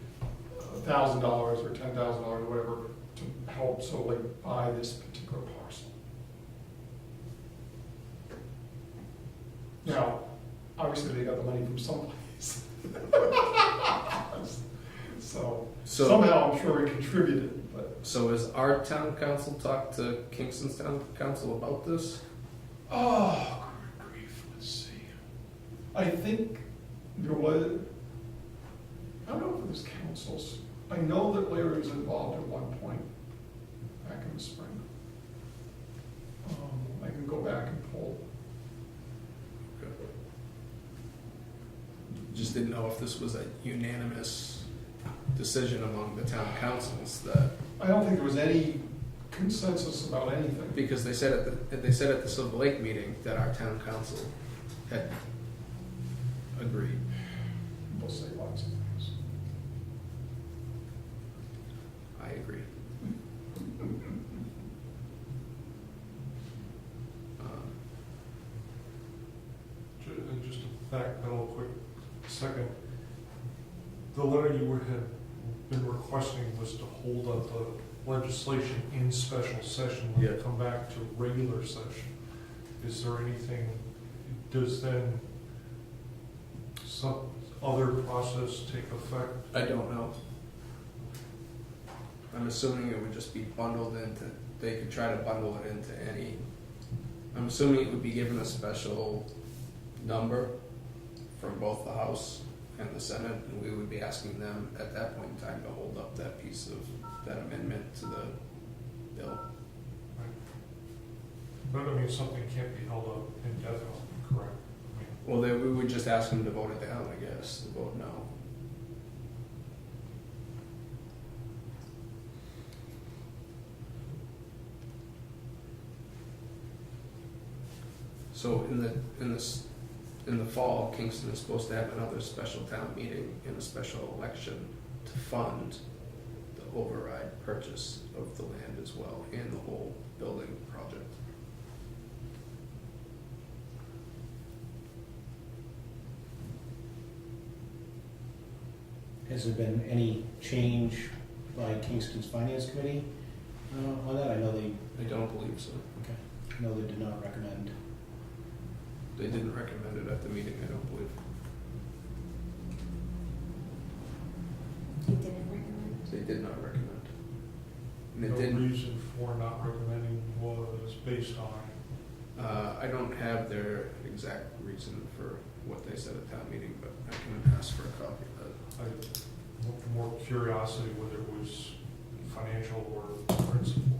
$1,000 or $10,000 or whatever to help solely buy this particular parcel. Now, obviously, they got the money from someplace. So somehow I'm sure it contributed, but. So has our town council talked to Kingston's town council about this? Oh, good grief, let's see. I think there was, I don't know if it was councils. I know that Larry was involved at one point back in the spring. I can go back and pull. Just didn't know if this was a unanimous decision among the town councils that, I don't think there was any consensus about anything. because they said at the Silver Lake meeting that our town council had agreed. We'll say lots of things. I agree. Just to backpedal a quick second, the letter you had been requesting was to hold up the legislation in special session when you Yeah. come back to regular session. Is there anything, does then some other process take effect? I don't know. I'm assuming it would just be bundled into, they could try to bundle it into any, I'm assuming it would be given a special number from both the House and the Senate, and we would be asking them at that point in time to hold up that piece of, that amendment to the bill. But I mean, something can't be held up indefinitely, correct? I mean, Well, then we would just ask them to vote it down, I guess, to vote no. So in the fall, Kingston is supposed to have another special town meeting and a special election to fund the override purchase of the land as well and the whole building project. Has there been any change by Kingston's Finance Committee on that? I know they, I don't believe so. I know they did not recommend. They didn't recommend it at the meeting, I don't believe. You didn't recommend? They did not recommend. And it no didn't, reason for not recommending was based on, I don't have their exact reason for what they said at town meeting, but I can ask for a copy of that. more curiosity whether it was financial or principal.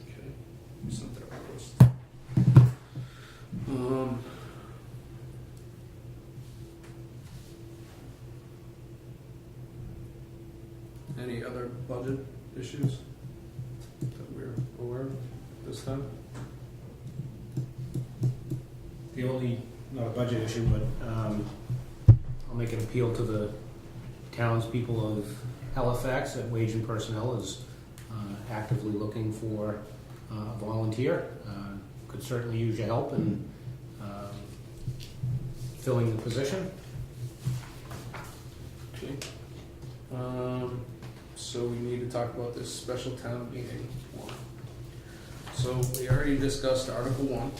Okay, you sent that request. Any other budget issues that we're aware of this time? The only, not a budget issue, but I'll make an appeal to the townspeople of Halifax that Wage and Personnel is actively looking for a volunteer. Could certainly use your help in filling the position. Okay. So we need to talk about this special town meeting one. So we already discussed Article 1.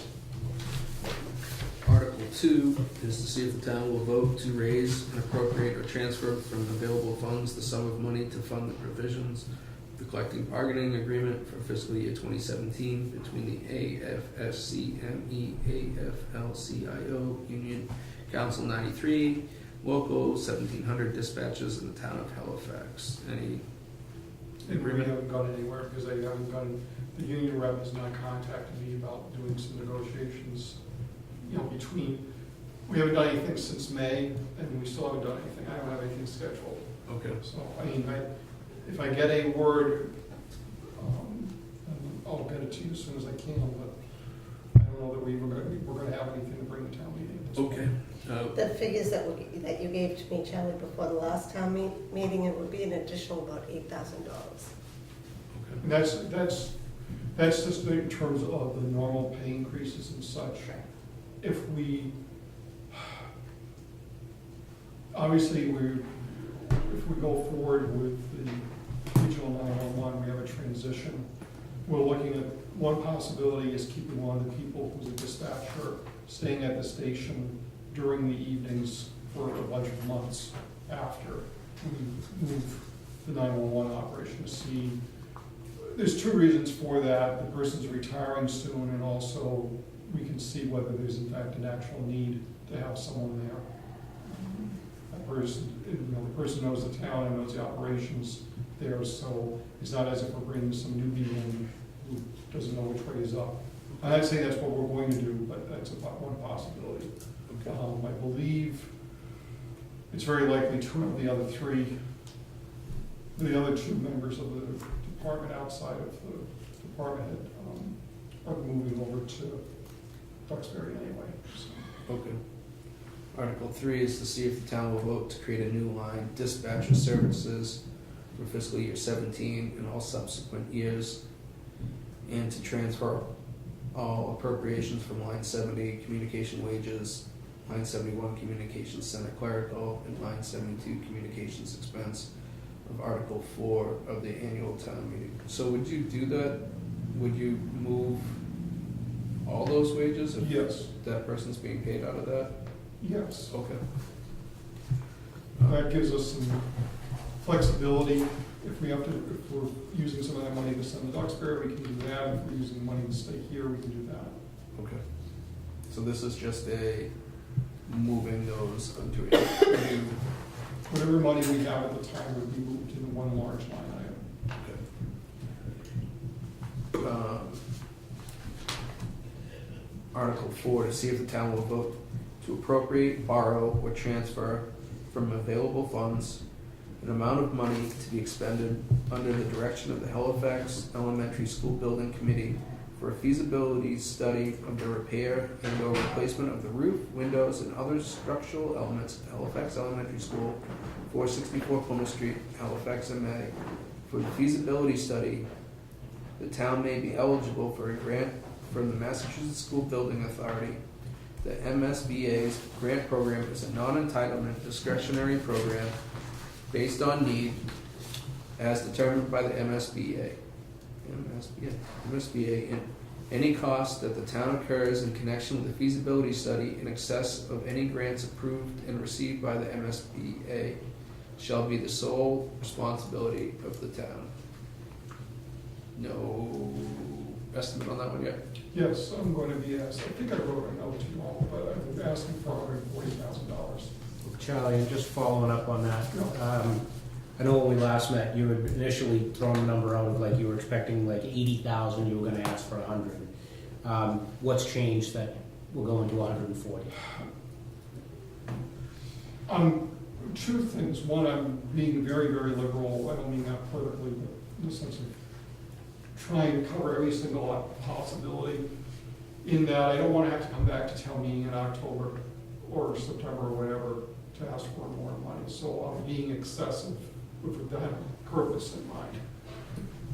Article 2 is to see if the town will vote to raise and appropriate or transfer from available funds the sum of money to fund the provisions of the collective bargaining agreement for fiscal year 2017 between the AFSCME AFL-CIO Union Council 93, Local 1700 dispatches in the town of Halifax. Any And we agreement? haven't gone anywhere because they haven't gone, the union rep has not contacted me about doing some negotiations, between, we haven't done anything since May, and we still haven't done anything. I don't have anything scheduled. Okay. So, if I get a word, I'll get it to you as soon as I can, but I don't know that we're gonna have anything to bring to town meeting at this point. Okay. The figures that you gave to me, Charlie, before the last town meeting, it would be an additional about $8,000. And that's just in terms of the normal pay increases and such. If we, obviously, if we go forward with the regional 911, we have a transition. We're looking at, one possibility is keeping one of the people who's a dispatcher staying at the station during the evenings for a bunch of months after we move the 911 operation to see. There's two reasons for that. The person's retiring soon, and also we can see whether there's in fact an actual need to have someone there. That person, the person knows the town and knows the operations there, so it's not as if we're bringing some newbie in who doesn't know which way is up. I'm not saying that's what we're going to do, but that's one possibility. I believe it's very likely two of the other two members of the department outside of the department head are moving over to Duxbury anyway. So. Okay. Article 3 is to see if the town will vote to create a new line, dispatcher services, for fiscal year 17 and all subsequent years, and to transfer all appropriations from line 70, communication wages, line 71, communications center clerical, and line 72, communications expense of Article 4 of the annual town meeting. So would you do that? Would you move all those wages if Yes. that person's being paid out of that? Yes. Okay. That gives us some flexibility. If we're using some of that money to send to Duxbury, we can do that. If we're using money to stay here, we can do that. Okay. So this is just a moving those onto a new. Whatever money we have at the time would be moved into one large line item. Okay. Article 4, to see if the town will vote to appropriate, borrow, or transfer from available funds an amount of money to be expended under the direction of the Halifax Elementary School Building Committee for a feasibility study of the repair and or replacement of the roof, windows, and other structural elements of Halifax Elementary School, 464 Plymouth Street, Halifax, MA. For the feasibility study, the town may be eligible for a grant from the Massachusetts School Building Authority. The MSBA's grant program is a non-entitlement discretionary program based on need as determined by the MSBA. MSBA, and any cost that the town incurs in connection with the feasibility study in excess of any grants approved and received by the MSBA shall be the sole responsibility of the town. No estimate on that one yet? Yes, I'm going to be asked, I think I wrote a note to you all, but I'm asking for $140,000. Charlie, and just following up on that, I know when we last met, you had initially thrown a number out of like you were expecting like 80,000, you were gonna ask for 100. What's changed that we're going to 140? Two things. One, I'm being very, very liberal. I don't mean that politically, but in the sense of trying to cover every single possibility, in that I don't want to have to come back to town meeting in October or September or whatever to ask for more money. So I'm being excessive with that purpose in mind.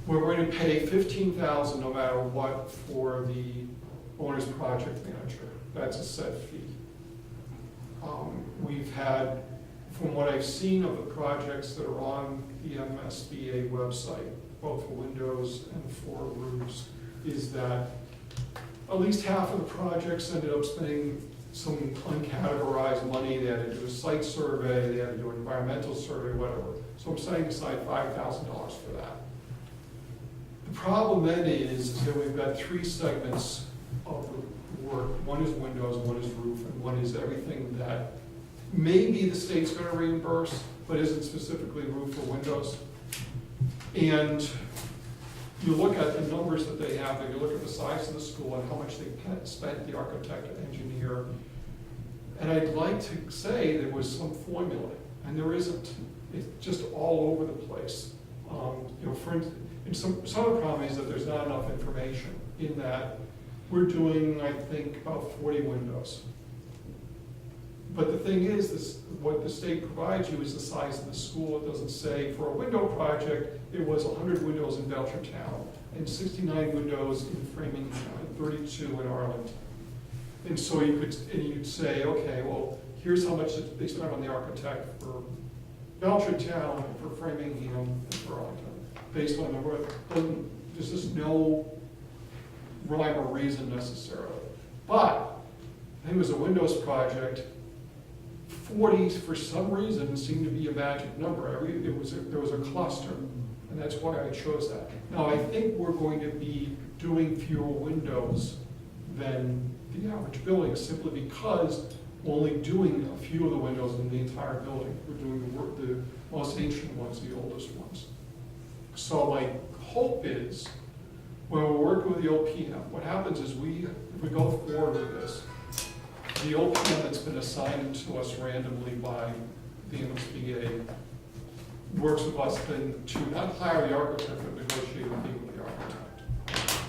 We're going to pay $15,000 no matter what for the owner's project manager. That's a set fee. We've had, from what I've seen of the projects that are on the MSBA website, both for windows and for roofs, is that at least half of the projects ended up spending some uncategorized money, they had to do a site survey, they had to do an environmental survey, whatever. So I'm setting aside $5,000 for that. The problem then is that we've got three segments of the work. One is windows, one is roof, and one is everything that maybe the state's gonna reimburse, but isn't specifically roof or windows. And you look at the numbers that they have, and you look at the size of the school and how much they spent, the architect and engineer. And I'd like to say there was some formula, and there isn't. It's just all over the place. You know, for instance, and some of the problem is that there's not enough information in that we're doing, I think, about 40 windows. But the thing is, this, what the state provides you is the size of the school. It doesn't say, for a window project, it was 100 windows in Belchertown, and 69 windows in Framingham, and 32 in Arlington. And so you could, and you'd say, okay, well, here's how much they spent on the architect for Belchertown, for Framingham, and for Arlington, based on the work. There's just no rhyme or reason necessarily. But I think it was a Windows project. 40, for some reason, seemed to be a magic number. There was a cluster, and that's why I chose that. Now, I think we're going to be doing fewer windows than the average building, simply because we're only doing a few of the windows in the entire building. We're doing the most ancient ones, the oldest ones. So my hope is, when we're working with the OPM, what happens is if we go forward with this, the OPM that's been assigned to us randomly by the MSBA works with us then to not hire the architect, but negotiate a deal with the architect.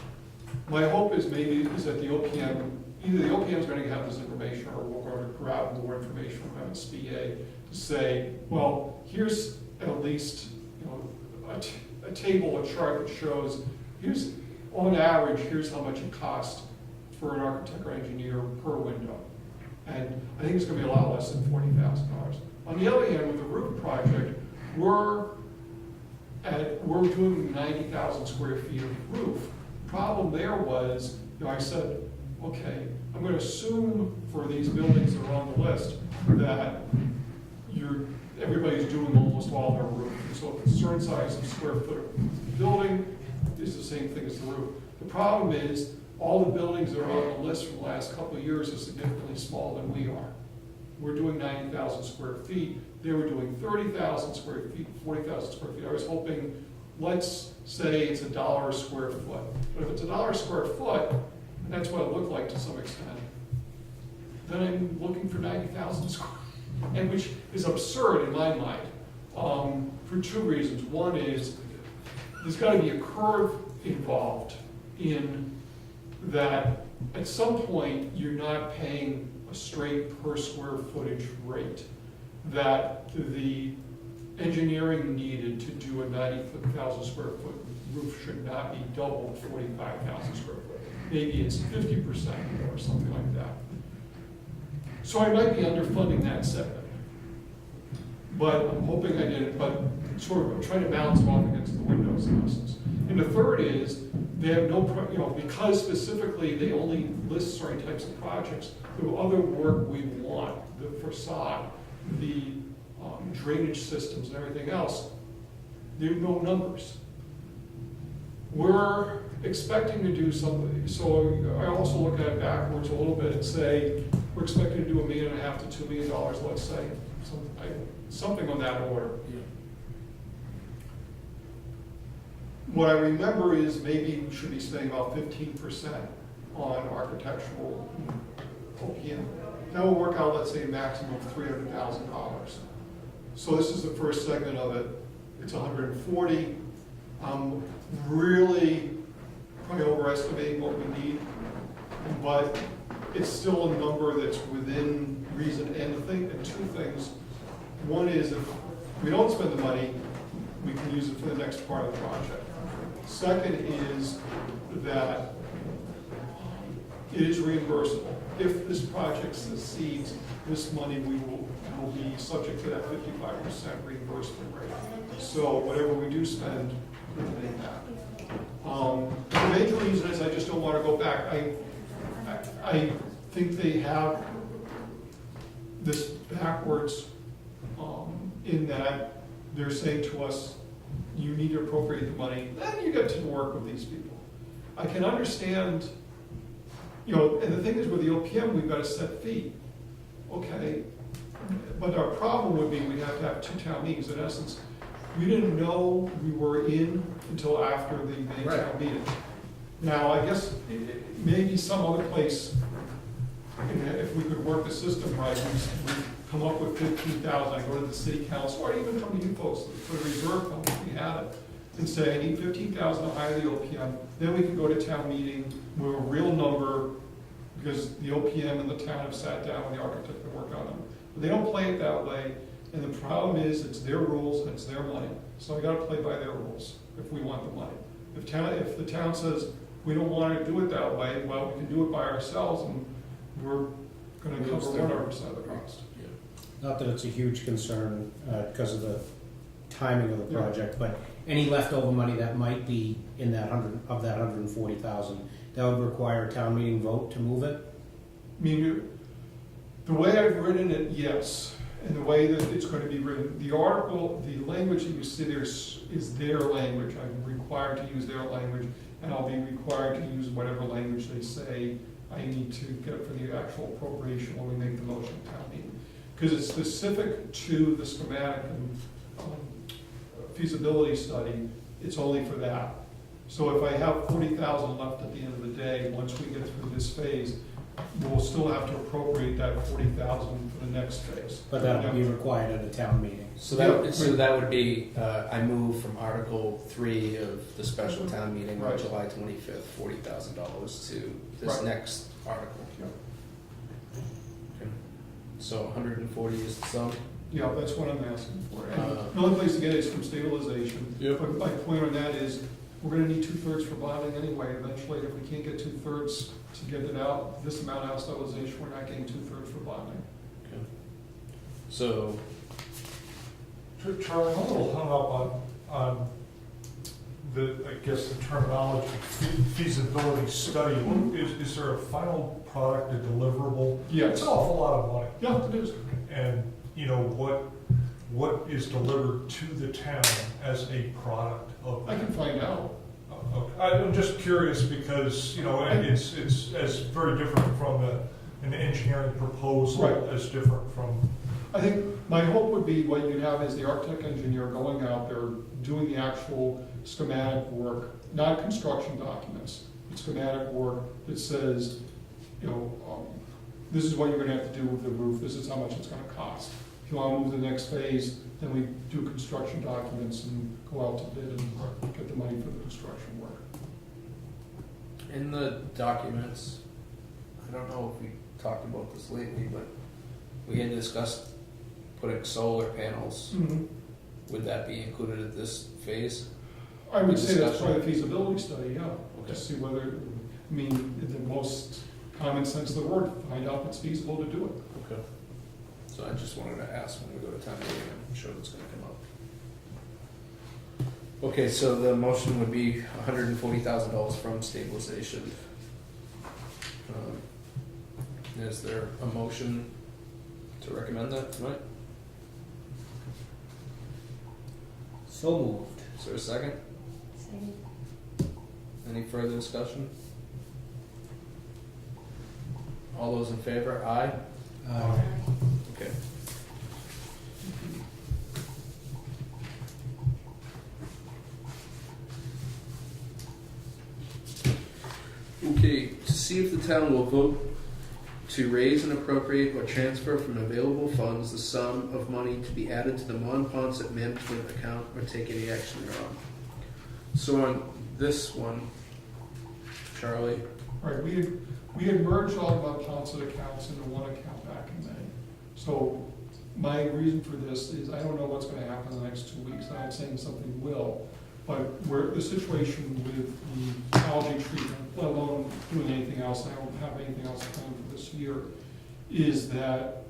My hope is that the OPM, either the OPM is going to have this information, or we're going to grab more information from MSBA to say, well, here's at least, you know, a table, a chart that shows, here's, on average, here's how much it costs for an architect or engineer per window. And I think it's going to be a lot less than $40,000. On the other hand, with the roof project, we're doing 90,000 square feet of roof. Problem there was, you know, I said, okay, I'm going to assume for these buildings that are on the list that everybody's doing almost all their roof. So the certain size of square foot of building is the same thing as the roof. The problem is, all the buildings that are on the list from the last couple of years are significantly smaller than we are. We're doing 90,000 square feet. They were doing 30,000 square feet, 40,000 square feet. I was hoping, let's say it's $1 a square foot. But if it's $1 a square foot, and that's what it looked like to some extent, then I'm looking for 90,000 square, and which is absurd in my mind, for two reasons. One is, there's got to be a curve involved in that at some point you're not paying a straight per square footage rate, that the engineering needed to do a 90,000 square foot roof should not be double 45,000 square foot. Maybe it's 50% or something like that. So I might be underfunding that segment. But I'm hoping I didn't, but sort of I'm trying to balance it off against the windows in essence. And the third is, they have no, because specifically they only list certain types of projects, the other work we want, the facade, the drainage systems and everything else, there are no numbers. We're expecting to do something, so I also look at it backwards a little bit and say, we're expecting to do $1.5 million to $2 million, let's say, something on that order. Yeah. What I remember is maybe we should be spending about 15% on architectural OPM. That will work out, let's say, a maximum of $300,000. So this is the first segment of it. It's 140. I'm really probably overestimating what we need, but it's still a number that's within reason. And two things. One is, if we don't spend the money, we can use it for the next part of the project. Second is that it is reimbursable. If this project succeeds, this money will be subject to that 55% reimbursement rate. So whatever we do spend, we'll make that. The major reason is I just don't want to go back. I think they have this backwards, in that they're saying to us, you need to appropriate the money, then you get to work with these people. I can understand, you know, and the thing is with the OPM, we've got a set fee, okay? But our problem would be we'd have to have 2 town meetings. In essence, we didn't know we were in until after the May Right. town meeting. Now, I guess maybe some other place, if we could work the system right, we come up with 15,000, I go to the city council, or even come to you folks for the reserve fund if we had it, and say, I need 15,000 to hire the OPM, then we can go to town meeting with a real number, because the OPM and the town have sat down with the architect and worked on them. But they don't play it that way, and the problem is, it's their rules and it's their money. So I gotta play by their rules if we want the money. If the town says, we don't wanna do it that way, well, we can do it by ourselves, and we're gonna cover 100% of the cost. Not that it's a huge concern because of the timing of the Yeah. project, but any leftover money that might be in that 140,000, that would require a town meeting vote to move it? I mean, the way I've written it, yes, and the way that it's going to be written, the article, the language that you see there is their language. I'm required to use their language, and I'll be required to use whatever language they say I need to get for the actual appropriation when we make the motion at town meeting. Because it's specific to the schematic and feasibility study, it's only for that. So if I have 40,000 left at the end of the day, once we get through this phase, we'll still have to appropriate that 40,000 for the next phase. But that'll be required at a town meeting. So that would be, I move from Article 3 of the special town meeting on Right. July 25th, $40,000 to this Right. next article. Yeah. Okay. So 140 is the sum? Yeah, that's what I'm asking for. And Uh, the only place to get it is from stabilization. Yep. But my point on that is, we're gonna need 2/3 for bonding anyway. Eventually, if we can't get 2/3 to get it out, this amount out of stabilization, we're not getting 2/3 for bonding. Okay. So, Charlie, I'm a little hung up on the, I guess, the terminology, feasibility study. Is there a final product, a deliverable? Yes. It's an awful lot of money. Yeah, it is. And, you know, what is delivered to the town as a product of I that? can find out. Okay. I'm just curious because, you know, it's as very different from an engineering proposal Right. as different from. I think my hope would be what you'd have is the architect engineer going out there, doing the actual schematic work, not construction documents, but schematic work that says, you know, this is what you're gonna have to do with the roof, this is how much it's gonna cost. If you wanna move to the next phase, then we do construction documents and go out to bid and get the money for the construction work. in the documents, I don't know if we talked about this lately, but we had discussed putting solar panels. Would that be included at this phase? I would say that's Discussion. probably a feasibility study, yeah, Okay. to see whether, I mean, in the most common sense of the word, find out if it's feasible to do it. Okay. So I just wanted to ask when we go to town meeting, I'm sure it's gonna come up. Okay, so the motion would be $140,000 from stabilization. Is there a motion to recommend that tonight? So moved. Is there a second? Second. Any further discussion? All those in favor, aye? Okay. Okay, to see if the town will vote to raise and appropriate or transfer from available funds the sum of money to be added to the Monpont management account or take any action thereon. So on this one, Charlie, Right, we had merged all of our Ponset accounts into one account back in May. So my reason for this is I don't know what's gonna happen in the next 2 weeks, I'm not saying something will, but where the situation with the algae treatment, let alone doing anything else, I don't have anything else planned for this year, is that,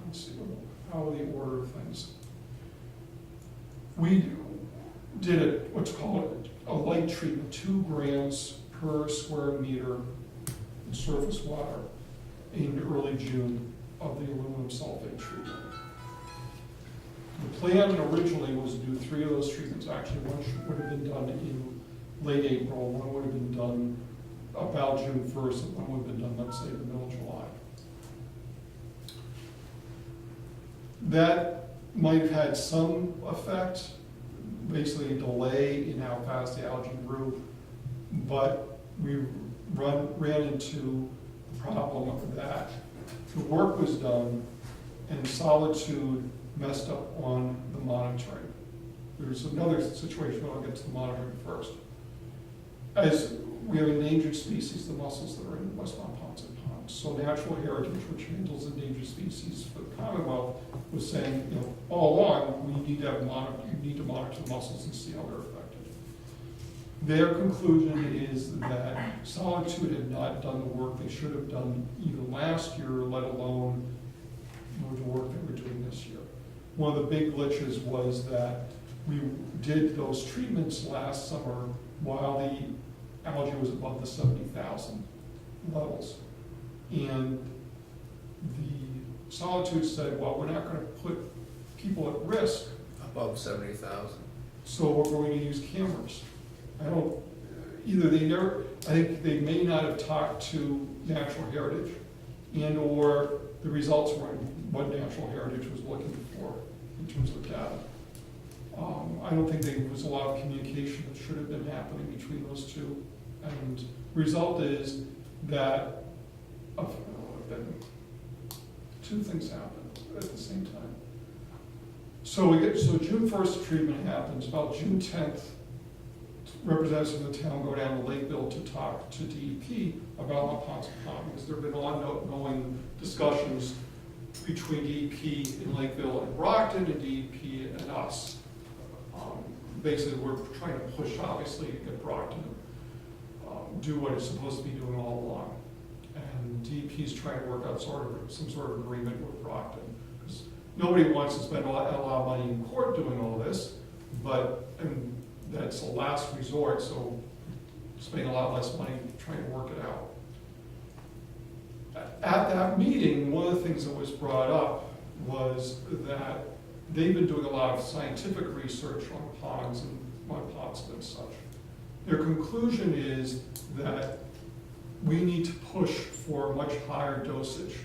let's see, how are the order of things? We did what's called a light treatment, 2 grams per square meter in surface water in early June of the aluminum sulfate treatment. The plan originally was to do 3 of those treatments. Actually, one would have been done in late April, one would have been done about June 1st, and one would have been done, let's say, the middle of July. That might have had some effect, basically a delay in how fast the algae grew, but we ran into the problem that the work was done and Solitude messed up on the monitoring. There's another situation, I'll get to the monitoring first. As we have endangered species, the mussels that are in westbound ponds and ponds. So Natural Heritage, which handles endangered species for the Commonwealth, was saying, you know, all along, we need to have you need to monitor the mussels and see how they're affected. Their conclusion is that Solitude had not done the work they should have done even last year, let alone the work that we're doing this year. One of the big glitches was that we did those treatments last summer while the algae was above the 70,000 levels. And the Solitude said, well, we're not going to put people at risk, Above 70,000. so we're going to use cameras. I don't, either they never, I think they may not have talked to Natural Heritage, and or the results weren't what Natural Heritage was looking for in terms of data. I don't think there was a lot of communication that should have been happening between those two. And result is that two things happened at the same time. So June 1st treatment happens. About June 10th, representatives of the town go down to Lakeville to talk to DEP about La Ponce Pond, because there have been ongoing discussions between DEP in Lakeville and Brockton and DEP and us. Basically, we're trying to push, obviously, to get Brockton to do what it's supposed to be doing all along. And DEP is trying to work out some sort of agreement with Brockton. Because nobody wants to spend a lot of money in court doing all this, and that's a last resort, so spending a lot less money trying to work it out. At that meeting, one of the things that was brought up was that they've been doing a lot of scientific research on ponds and mud ponds and such. Their conclusion is that we need to push for a much higher dosage,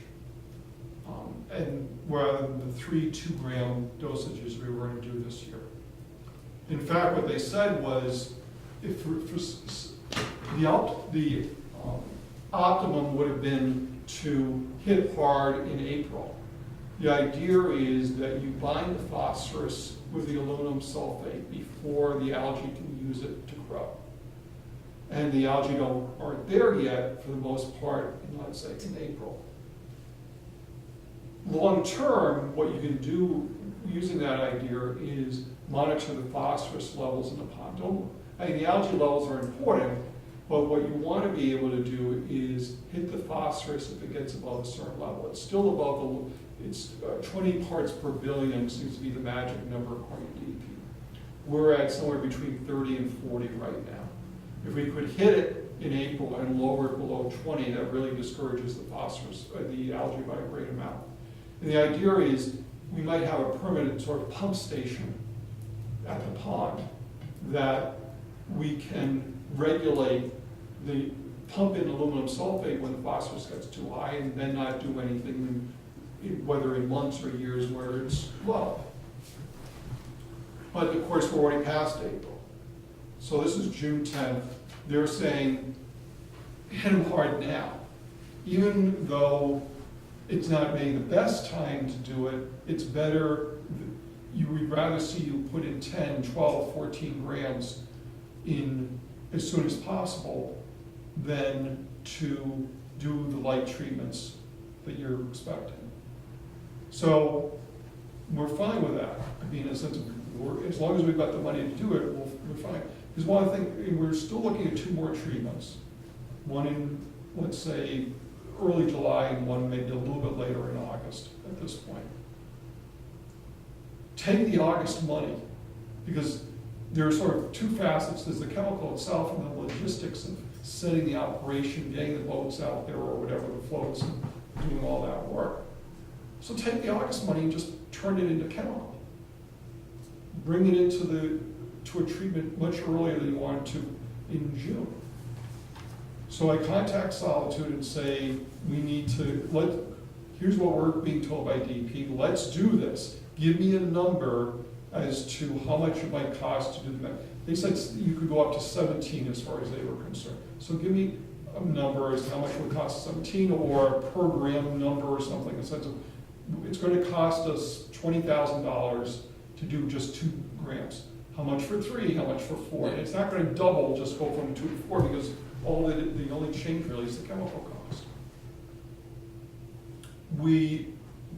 and rather than the 3 2-gram dosages we were going to do this year. In fact, what they said was, if the optimum would have been to hit hard in April. The idea is that you bind the phosphorus with the aluminum sulfate before the algae can use it to grow. And the algae aren't there yet, for the most part, in, let's say, in April. Long term, what you can do using that idea is monitor the phosphorus levels in the pond. The algae levels are important, but what you want to be able to do is hit the phosphorus if it gets above a certain level. It's still above it's 20 parts per billion seems to be the magic number according to DEP. We're at somewhere between 30 and 40 right now. If we could hit it in April and lower it below 20, that really discourages the phosphorus, the algae by a great amount. And the idea is we might have a permanent sort of pump station at the pond that we can regulate the pump in aluminum sulfate when the phosphorus gets too high, and then not do anything whether in months or years where it's low. But of course, we're already past April. So this is June 10th. They're saying, hit them hard now. Even though it's not maybe the best time to do it, it's better, we'd rather see you put in 10, 12, 14 grams in as soon as possible than to do the light treatments that you're expecting. So we're fine with that. I mean, in a sense, as long as we've got the money to do it, we're fine. Because one thing, we're still looking at 2 more treatments. One in, let's say, early July, and one maybe a little bit later in August at this point. Take the August money, because there are sort of 2 facets. There's the chemical itself and the logistics of setting the operation, getting the boats out there or whatever, the floats, and doing all that work. So take the August money and just turn it into chemical. Bring it into to a treatment much earlier than you wanted to in June. So I contact Solitude and say, we need to, here's what we're being told by DEP, let's do this. Give me a number as to how much it might cost to do the math. They said you could go up to 17 as far as they were concerned. So give me a number as to how much it would cost 17 or a per gram number or something. In the sense of, it's going to cost us $20,000 to do just 2 grams. How much for 3? How much for 4? And it's not going to double, just go from 2 to 4 because the only change really is the chemical cost.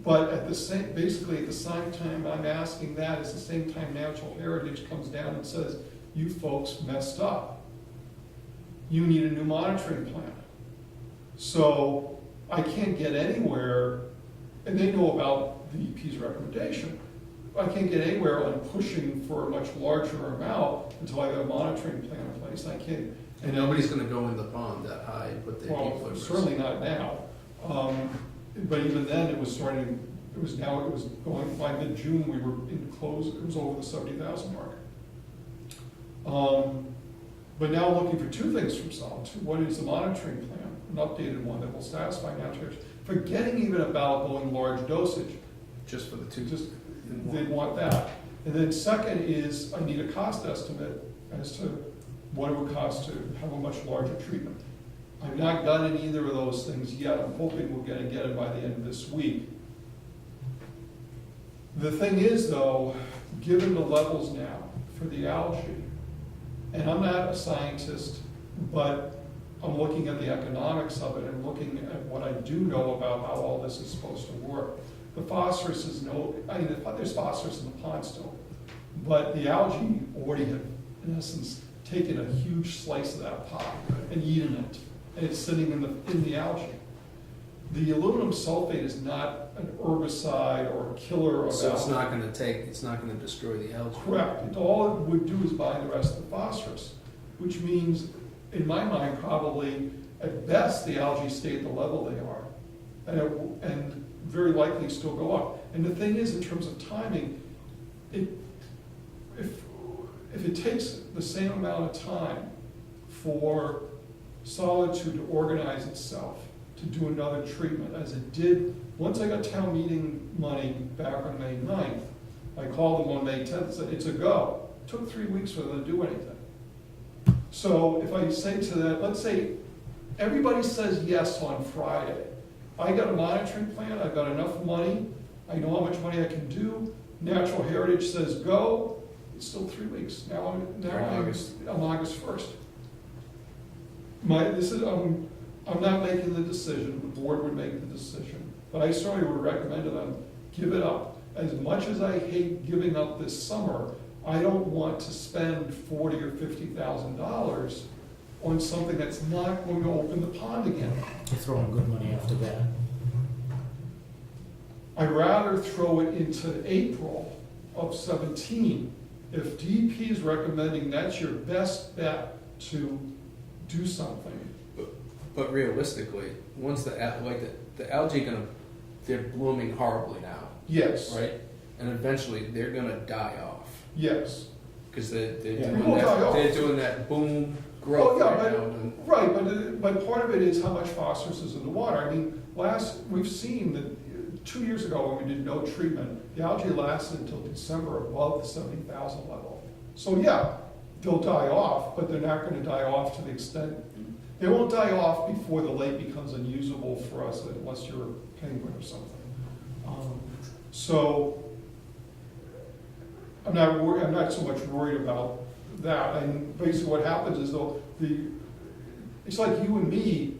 But at the same, basically at the same time I'm asking that, it's the same time Natural Heritage comes down and says, you folks messed up. You need a new monitoring plan. So I can't get anywhere, and they know about the EP's recommendation. I can't get anywhere on pushing for a much larger amount until I have a monitoring plan in place. I can't. And nobody's gonna go in the pond that high and put their people at Well, risk. certainly not now. But even then, it was going, by mid-June, we were in close, it was over the 70,000 mark. But now I'm looking for 2 things from Solitude. One is the monitoring plan, an updated one that will satisfy Natural Heritage, forgetting even about going large dosage. Just for the 2. Just, they'd want that. And then second is, I need a cost estimate as to what it would cost to have a much larger treatment. I've not done either of those things yet. I'm hoping we're gonna get it by the end of this week. The thing is though, given the levels now for the algae, and I'm not a scientist, but I'm looking at the economics of it and looking at what I do know about how all this is supposed to work. The phosphorus is there's phosphorus in the pond still, but the algae already have, in essence, taken a huge slice of that pie and eaten it, and it's sitting in the algae. The aluminum sulfate is not an herbicide or a killer of So it's algae. it's not gonna destroy the algae. Correct. All it would do is bind the rest of the phosphorus, which means, in my mind, probably at best the algae stay at the level they are, and very likely still go up. And the thing is, in terms of timing, if it takes the same amount of time for Solitude to organize itself to do another treatment as it did, once I got town meeting money back on May 9th, I called them on May 10th and said, it's a go. It took 3 weeks for them to do anything. So if I say to that, let's say everybody says yes on Friday, I got a monitoring plan, I've got enough money, I know how much money I can do, Natural Heritage says go, it's still 3 weeks. Now I'm August 1st. I'm not making the decision, the board would make the decision, but I certainly would recommend to them, give it up. As much as I hate giving up this summer, I don't want to spend $40,000 or $50,000 on something that's not going to open the pond again. You're throwing good money after that. I'd rather throw it into April of 17. If DEP is recommending that's your best bet to do something. But realistically, once the algae they're blooming horribly now, Yes, right? And eventually they're gonna die off yes. because they're Yeah. doing They will die off. they're doing that boom growth Oh, yeah, right but- now. And Right, but part of it is how much phosphorus is in the water. I mean, we've seen that 2 years ago when we did no treatment, the algae lasted until December above the 70,000 level. So yeah, they'll die off, but they're not gonna die off to the extent, they won't die off before the lake becomes unusable for us unless you're a penguin or something. So I'm not so much worried about that. And basically what happens is though, it's like you and me,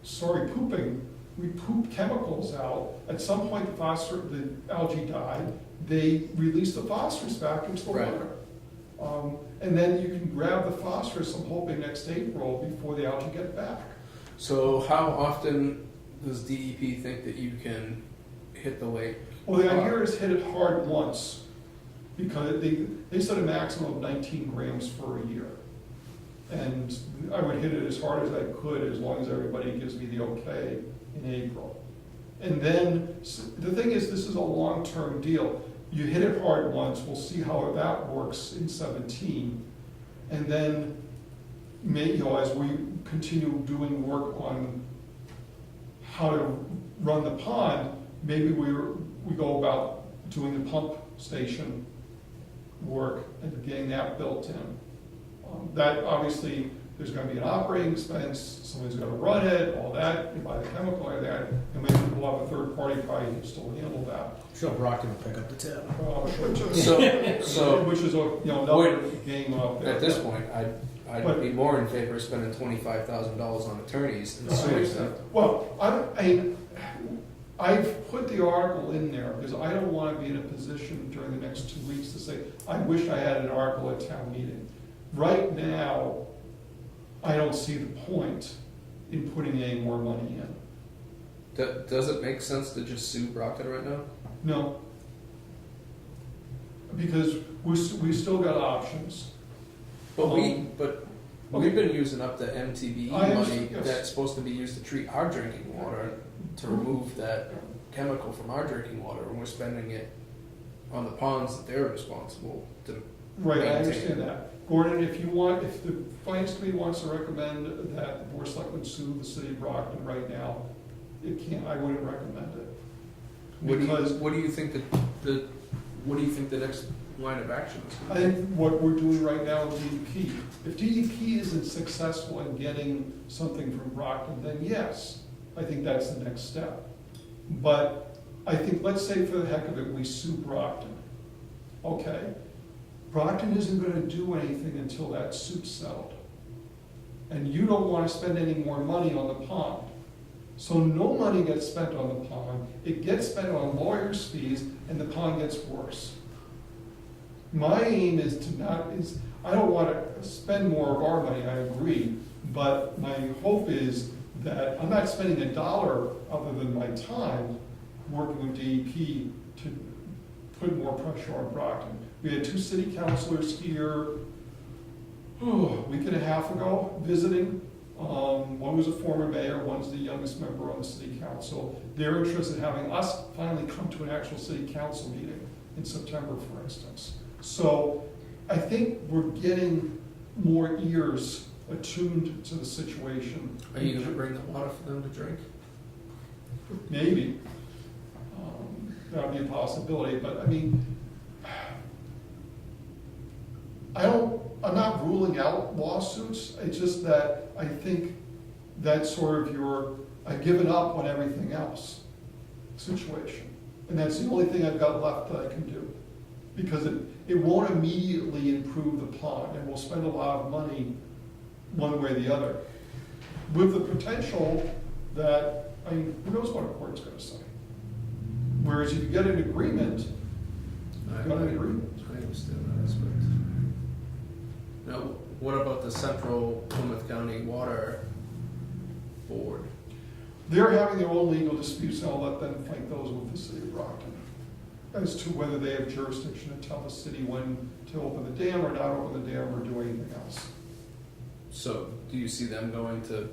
pooping. We poop chemicals out. At some point, the algae died. They release the phosphorus back into the Right. water. And then you can grab the phosphorus, I'm hoping next April, before the algae get back. so how often does DEP think that you can hit the lake? Well, the idea is hit it hard once, because they said a maximum of 19 grams for a year. And I would hit it as hard as I could, as long as everybody gives me the okay in April. And then, the thing is, this is a long-term deal. You hit it hard once, we'll see how that works in 17. And then, as we continue doing work on how to run the pond, maybe we go about doing the pump station work and getting that built in. That, obviously, there's gonna be an operating expense, somebody's gonna run it, all that, you buy the chemical like that, and maybe we'll have a third party probably can still handle that. Sure, Brockton will pick up the tab. So, Which is, another game up there. at this point, I'd But- be more in favor of spending $25,000 on attorneys than suing them. Well, I've put the article in there because I don't want to be in a position during the next 2 weeks to say, I wish I had an article at town meeting. Right now, I don't see the point in putting any more money in. Does it make sense to just sue Brockton right now? No. Because we still got options. But we've been using up the MTBE I money understand, yes. that's supposed to be used to treat our drinking water, to remove that chemical from our drinking water, and we're spending it on the ponds that they're responsible to. Right, I maintain. understand that. Gordon, if the finance committee wants to recommend that the board of selectmen sue the city of Brockton right now, I wouldn't recommend it. Because What do you think the next line of action is I going to be? think what we're doing right now with DEP, if DEP isn't successful in getting something from Brockton, then yes, I think that's the next step. But I think, let's say for the heck of it, we sue Brockton. Okay, Brockton isn't gonna do anything until that suit's settled. And you don't wanna spend any more money on the pond. So no money gets spent on the pond, it gets spent on lawyers' fees, and the pond gets worse. My aim is I don't wanna spend more of our money, I agree, but my hope is that I'm not spending $1 other than my time working with DEP to put more pressure on Brockton. We had 2 city councilors here, a week and a half ago, visiting. One was a former mayor, one's the youngest member on the city council. They're interested in having us finally come to an actual city council meeting in September, for instance. So I think we're getting more ears attuned to the situation. Are you going to bring the water for them to drink? Maybe. That would be a possibility, but I mean, I'm not ruling out lawsuits, it's just that I think that's sort of I've given up on everything else situation. And that's the only thing I've got left that I can do. Because it won't immediately improve the pond, and we'll spend a lot of money one way or the other. With the potential that, who knows what a court's gonna say. Whereas if you get an agreement, I got an agreement. understand that aspect. Now, what about the Central Plymouth County Water Board? They're having their own legal disputes, and I'll let them fight those with the city of Brockton as to whether they have jurisdiction to tell the city when to open the dam or not open the dam or do anything else. So, do you see them going to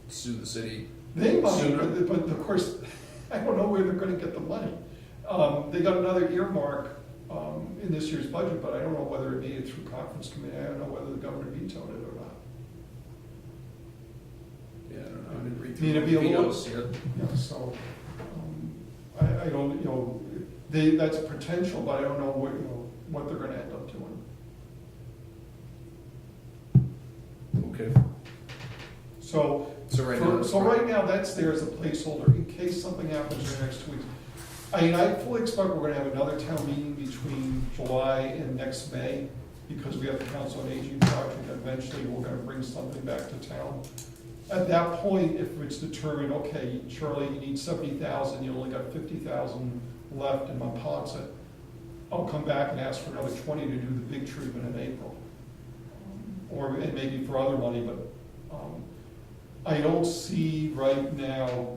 sue the city? They might, Sooner. but of course, I don't know where they're gonna get the money. They got another earmark in this year's budget, but I don't know whether it made it through conference committee. I don't know whether the governor vetoed it or not. Yeah, I don't know. I didn't read I mean, it'd be a through the little- vetoes yet. Yeah, so, I don't, that's a potential, but I don't know what they're gonna end up doing. Okay. So, So right now. so right now, that's there as a placeholder, in case something happens in the next 2 weeks. I fully expect we're gonna have another town meeting between July and next May, because we have the Council on Aging project, and eventually we're gonna bring something back to town. At that point, if it's determined, okay, Charlie, you need 70,000, you only got 50,000 left in Monpont, I'll come back and ask for another 20 to do the big treatment in April. And maybe for other money, but I don't see right now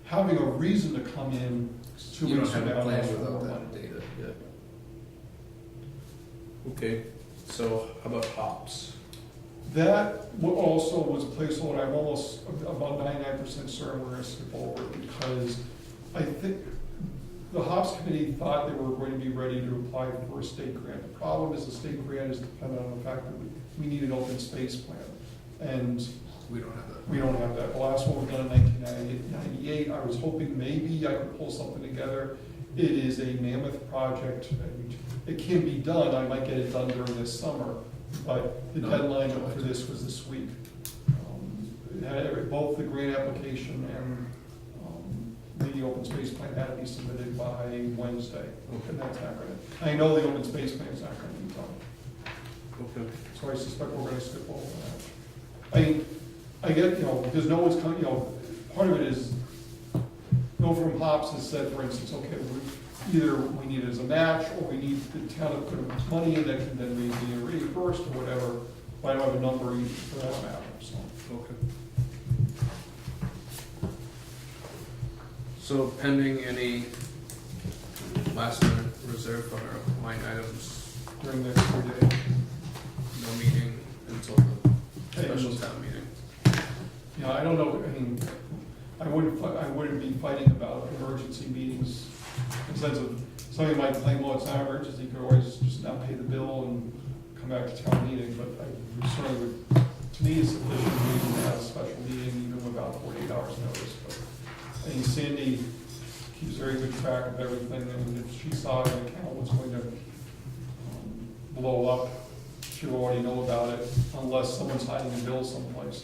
having a reason to come in 2 You don't weeks from have now. a plan and ask for without more that money. data yet. Okay, so how about hops? That also was a placeholder. I'm almost about 99% certain we're gonna skip over it because I think the Hops Committee thought they were going to be ready to apply for a state grant. The problem is the state grant is dependent on the fact that we need an open space plan. And We don't have that. we don't have that. The last one was done in 1998. I was hoping maybe I could pull something together. It is a mammoth project. And it can be done. I might get it done during this summer, but the No. deadline for this was this week. It had both the grant application and the open space plan had to be submitted by Wednesday. And that's not gonna, I know the open space plan is not gonna be done. Okay. So I suspect we're gonna skip over that. I mean, I get, because no one's coming, part of it is, no from Hops has said, for instance, okay, either we need it as a match, or we need the town to put money in that can then be reimbursed or whatever. But I don't have a number either for that matter, so. Okay. So pending any last minute reserve fund or line items, During the next 3 days. no meeting until the special town meeting. I don't know, I mean, I wouldn't be fighting about emergency meetings in the sense of, somebody might claim, well, it's not emergency, you could always just not pay the bill and come back to town meeting, but I certainly would, to me, it's sufficient reason to have a special meeting even without 48 hours notice. But I think Sandy keeps very good track of everything, and if she saw an account was going to blow up, she would already know about it, unless someone's hiding a bill someplace.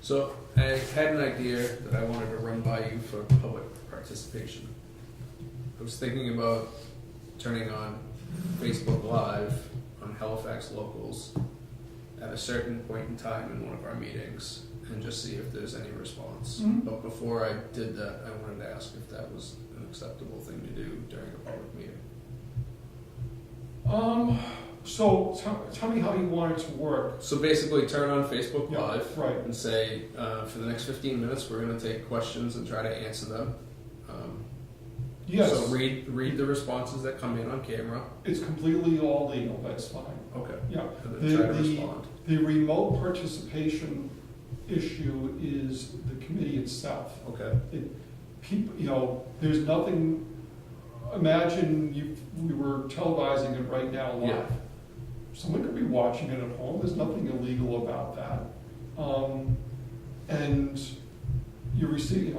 So I had an idea that I wanted to run by you for public participation. I was thinking about turning on Facebook Live on Halifax locals at a certain point in time in one of our meetings and just see if there's any response. Mhm. But before I did that, I wanted to ask if that was an acceptable thing to do during a public meeting. So tell me how you want it to work. So basically turn on Facebook Yeah, Live right. and say, for the next 15 minutes, we're gonna take questions and try to answer them. Yes, So read the responses that come in on camera. it's completely all legal, that's fine. Okay. Yeah. And then try to The- respond. The remote participation issue is the committee itself. Okay. People, there's nothing, imagine we were televising it right now live. Yeah. Someone could be watching it at home, there's nothing illegal about that. And you receive,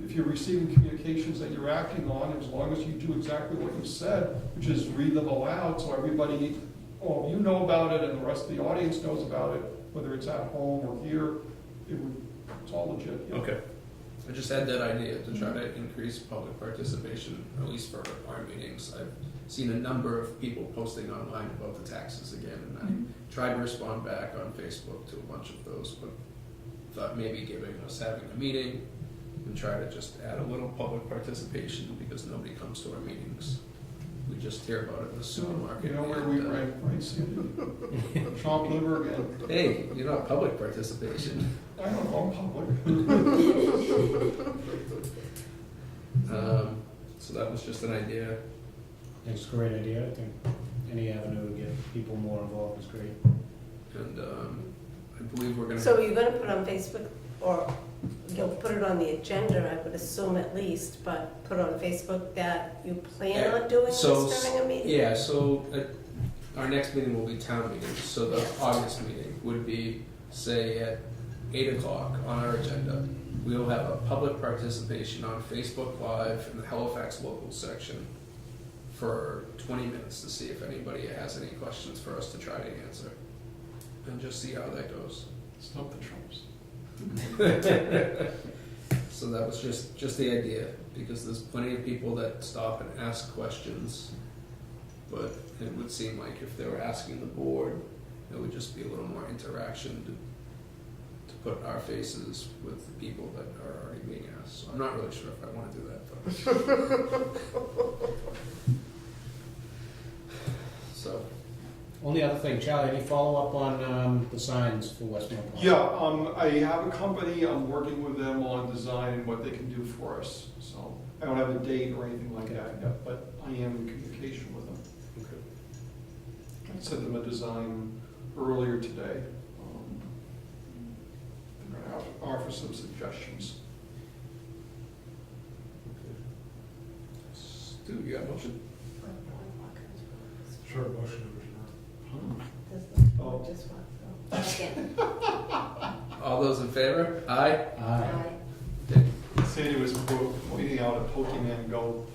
if you're receiving communications that you're acting on, as long as you do exactly what you said, which is read them aloud, so everybody, you know about it and the rest of the audience knows about it, whether it's at home or here, it's all legit. Yeah. Okay. I just had that idea to try to increase public participation, at least for our meetings. I've seen a number of people posting online about the taxes again, and I tried to respond back on Facebook to a bunch of those, but thought maybe giving us having a meeting and try to just add a little public participation because nobody comes to our meetings. We just hear about it in the supermarket. You know where we and, rank, right, Sandy? Trump liver again. Hey, you're not public participation. I don't know, I'm public. So that was just an idea. It's a great idea. I think any avenue to get people more involved is great. And I believe we're gonna. So you're gonna put on Facebook, or you'll put it on the agenda, I would assume at least, but put on Facebook that you plan on doing this So, during a meeting? Yeah, so our next meeting will be town meeting, so the August meeting would be, say, at 8 o'clock on our agenda. We'll have a public participation on Facebook Live in the Halifax local section for 20 minutes to see if anybody has any questions for us to try to answer. And just see how that goes. Stop the Trumps. So that was just the idea, because there's plenty of people that stop and ask questions, but it would seem like if they were asking the board, it would just be a little more interaction to put our faces with the people that are already being asked. So I'm not really sure if I want to do that, but. So. Only other thing, Charlie, any follow-up on the signs for Westmore Park? Yeah, I have a company, I'm working with them on design and what they can do for us. So I don't have a date or anything like that yet, but I am in communication with them. I sent them a design earlier today. I'm gonna offer some suggestions. Stu, you got a motion? Sure, motion to adjourn. Oh. Just one, so. Second. All those in favor? Aye. Aye. Aye. Dick? Sandy was pointing out a Pokemon Go